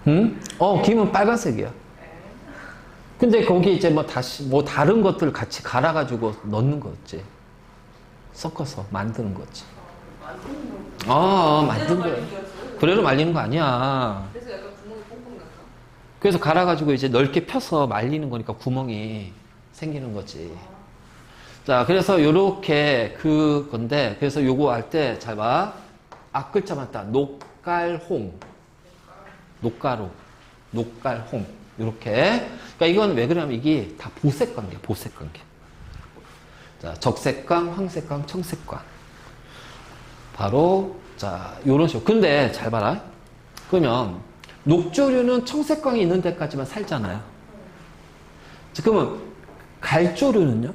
응? 김은 빨간색이야. 근데 거기 이제 뭐 다시 뭐 다른 것들 같이 갈아가지고 넣는 거지. 섞어서 만드는 거지. 만든 거야. 그래로 말리는 거 아니야. 그래서 약간 구멍이 뽕뽕 났어. 그래서 갈아가지고 이제 넓게 펴서 말리는 거니까 구멍이 생기는 거지. 자, 그래서 요렇게 그건데, 그래서 요거 할 때 잘 봐. 앞글자 맞다. 녹갈홍. 녹가루. 녹갈홍. 요렇게. 그러니까 이건 왜 그러냐면 이게 다 보색 관계야, 보색 관계. 자, 적색광, 황색광, 청색광. 바로, 자, 요런 식으로. 근데 잘 봐라. 그러면 녹조류는 청색광이 있는 데까지만 살잖아요. 그러면 갈조류는요?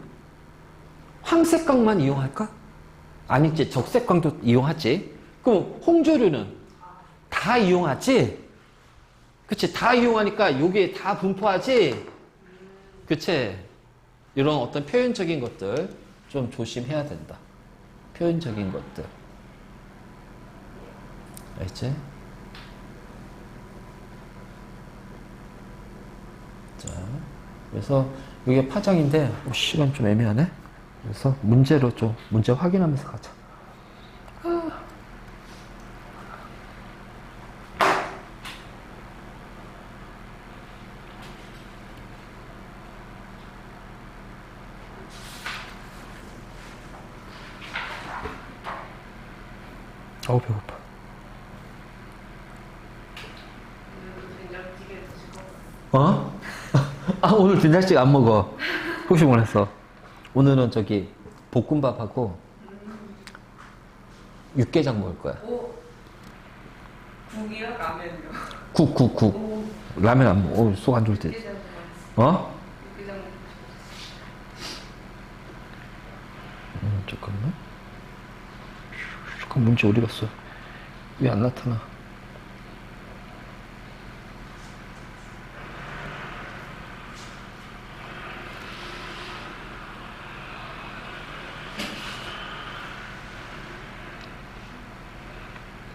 황색광만 이용할까? 아니지, 적색광도 이용하지. 그럼 홍조류는 다 이용하지? 그치, 다 이용하니까 여기에 다 분포하지? 그치? 이런 어떤 표현적인 것들 좀 조심해야 된다. 표현적인 것들. 알지? 자, 그래서 이게 파장인데, 시간 좀 애매하네? 그래서 문제로 좀 문제 확인하면서 가자. 어우 배고파. 된장찌개 드실 거 어? 아 오늘 된장찌개 안 먹어. 혹시 몰랐어. 오늘은 저기 볶음밥하고 육개장 먹을 거야. 오. 국이요? 라면이요? 국. 오. 라면 안 먹어. 속 안 좋을 때. 육개장 어? 육개장 잠깐만. 잠깐 문제 어디 갔어? 왜 안 나타나?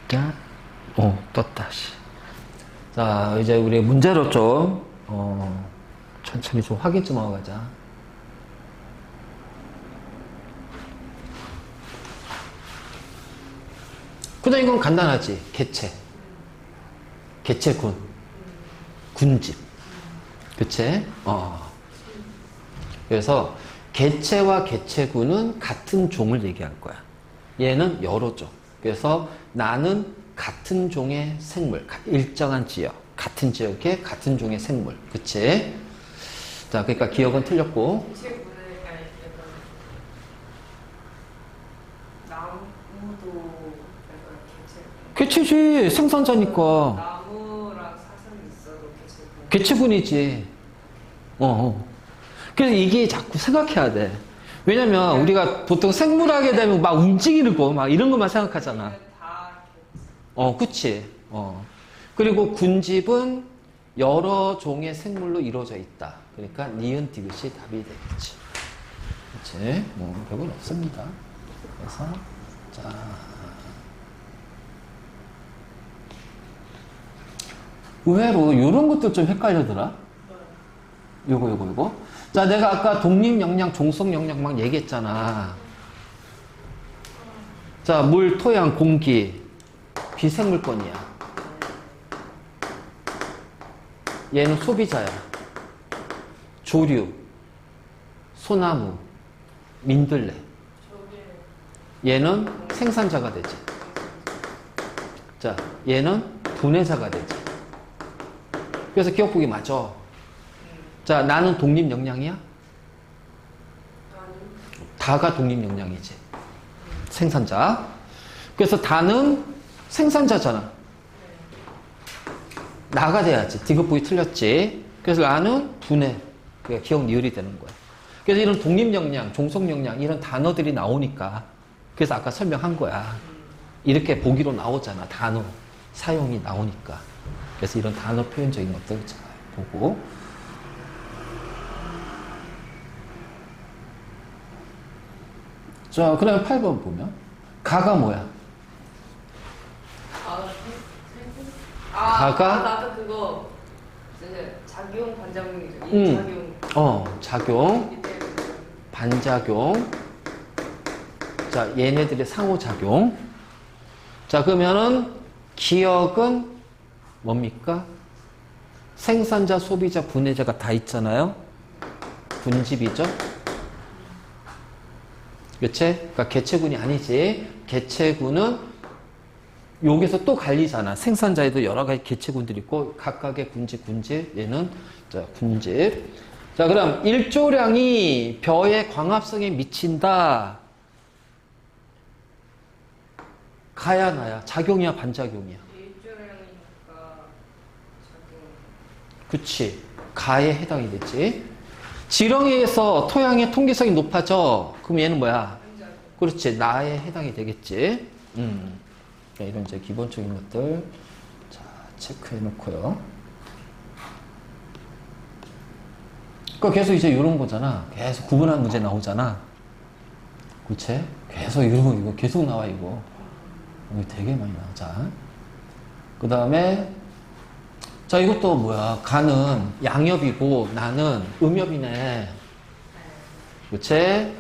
자, 떴다. 씨. 자, 이제 우리 문제로 좀 천천히 좀 확인 좀 하고 가자. 그다음 이건 간단하지. 개체군, 군집. 그치? 그래서 개체와 개체군은 같은 종을 얘기할 거야. 얘는 여러 종. 그래서 나는 같은 종의 생물, 일정한 지역, 같은 지역의 같은 종의 생물. 그치? 자, 그러니까 기억은 틀렸고. 개체분을 약간 나무도 약간 개체. 개체지. 생산자니까. 나무랑 사슴이 있어도 개체분. 개체군이지. 그래서 이게 자꾸 생각해야 돼. 왜냐면 우리가 보통 생물하게 되면 막 움직이는 거, 막 이런 것만 생각하잖아. 다 개체. 그치. 그리고 군집은 여러 종의 생물로 이루어져 있다. 그러니까 니은 디귿이 답이 되겠지. 그치. 별건 없습니다. 그래서, 자. 의외로 이런 것도 좀 헷갈리더라. 요거. 자, 내가 아까 독립 영양, 종속 영양 막 얘기했잖아. 자, 물, 토양, 공기, 비생물권이야. 얘는 소비자야. 조류, 소나무, 민들레. 얘는 생산자가 되지. 자, 얘는 분해자가 되지. 그래서 기억보기 맞아. 자, 나는 독립 영양이야? 다가 독립 영양이지. 생산자. 그래서 다는 생산자잖아. 나가 돼야지. 디귿보기 틀렸지. 그래서 나는 분해. 그러니까 기억 니을이 되는 거야. 그래서 이런 독립 영양, 종속 영양 이런 단어들이 나오니까 그래서 아까 설명한 거야. 이렇게 보기로 나오잖아. 단어 사용이 나오니까. 그래서 이런 단어 표현적인 것들 잘 보고. 자, 그 다음에 8번 보면 가가 뭐야? 가가? 나도 그거 이제 작용 반작용이죠. 작용, 이때 반작용. 자, 얘네들의 상호작용. 자, 그러면은 기억은 뭡니까? 생산자, 소비자, 분해자가 다 있잖아요. 군집이죠. 그치? 그러니까 개체군이 아니지. 개체군은 여기서 또 갈리잖아. 생산자에도 여러 가지 개체군들이 있고 각각의 군집. 얘는 자, 군집. 자, 그럼 일조량이 벼의 광합성에 미친다. 가야 나야. 작용이야 반작용이야. 일조량이니까 작용. 그치. 가에 해당이 되지. 지렁이에 의해서 토양의 통기성이 높아져. 그럼 얘는 뭐야? 반작용. 그렇지. 나에 해당이 되겠지. 자, 이런 이제 기본적인 것들. 자, 체크해 놓고요. 그러니까 계속 이제 이런 거잖아. 계속 구분하는 문제 나오잖아. 그치? 계속 이거 계속 나와, 이거. 이거 되게 많이 나오자. 그 다음에, 자, 이것도 뭐야. 가는 양엽이고 나는 음엽이네. 그치?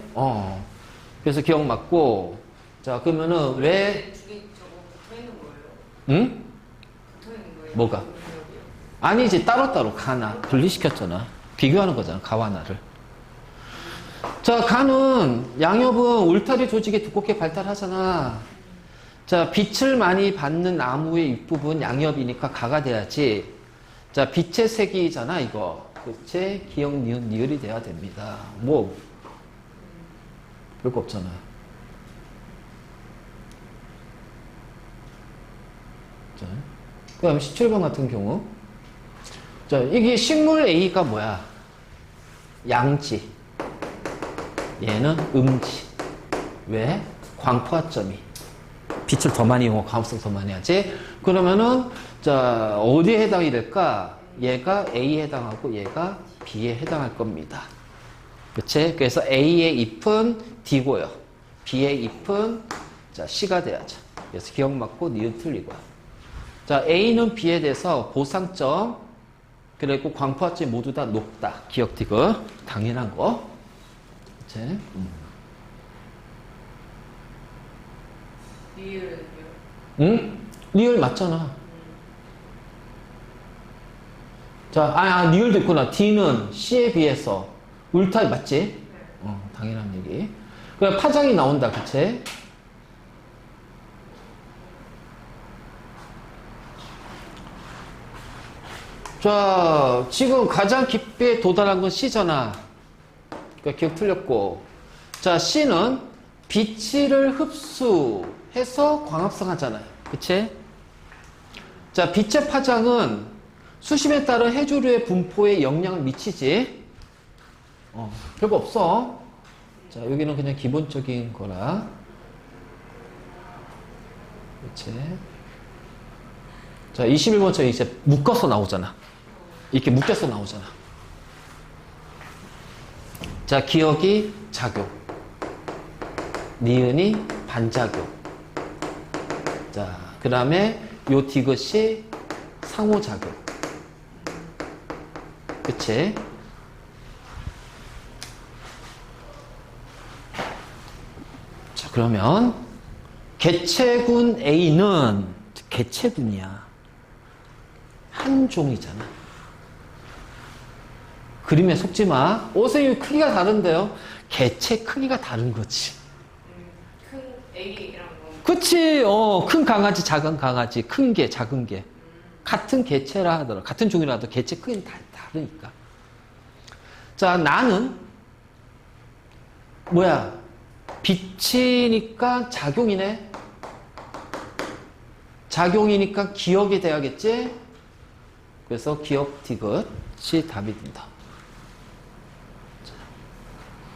그래서 기억 맞고. 자, 그러면은 왜, 두개 저거 붙어 있는 거예요? 응? 붙어 있는 거예요? 뭐가? 능력이요? 아니지, 따로따로 가나. 분리시켰잖아. 비교하는 거잖아, 가와 나를. 자, 간은, 양엽은 울타리 조직이 두껍게 발달하잖아. 자, 빛을 많이 받는 나무의 윗부분 양엽이니까 가가 돼야지. 자, 빛의 색이잖아, 이거. 그치? 기역, 니은, 니을이 돼야 됩니다. 뭐, 별거 없잖아. 자, 그 다음에 17번 같은 경우. 자, 이게 식물 A가 뭐야? 양지. 얘는 음지. 왜? 광포화점이. 빛을 더 많이 이용하고 광합성 더 많이 하지? 그러면은, 자, 어디에 해당이 될까? 얘가 A에 해당하고 얘가 B에 해당할 겁니다. 그치? 그래서 A의 잎은 D고요. B의 잎은, 자, C가 돼야죠. 그래서 기억 맞고 니은 틀리고요. 자, A는 B에 대해서 보상점, 그리고 광포화점이 모두 다 높다. 기억 디귿. 당연한 거. 그치? 리을은요? 응? 리을 맞잖아. 자, 리을도 있구나. D는 C에 비해서 울타리 맞지? 당연한 얘기. 그래, 파장이 나온다. 그치? 자, 지금 가장 깊이에 도달한 건 C잖아. 그러니까 기억 틀렸고. 자, C는 빛을 흡수해서 광합성 하잖아요. 그치? 자, 빛의 파장은 수심에 따른 해조류의 분포에 영향을 미치지. 별거 없어. 자, 여기는 그냥 기본적인 거라. 그치? 자, 21번처럼 이제 묶어서 나오잖아. 이렇게 묶여서 나오잖아. 자, 기억이 작용. 니은이 반작용. 자, 그 다음에 요 디귿이 상호작용. 그치? 자, 그러면 개체군 A는 개체군이야. 한 종이잖아. 그림에 속지 마. 선생님 크기가 다른데요. 개체 크기가 다른 거지. 큰 A랑 뭐 그치? 큰 강아지, 작은 강아지, 큰 개, 작은 개. 같은 개체라 하더라도, 같은 종이라 하더라도 개체 크기는 다르니까. 자, 나는, 뭐야? 빛이니까 작용이네? 작용이니까 기억이 돼야겠지? 그래서 기억 디귿이 답이 된다.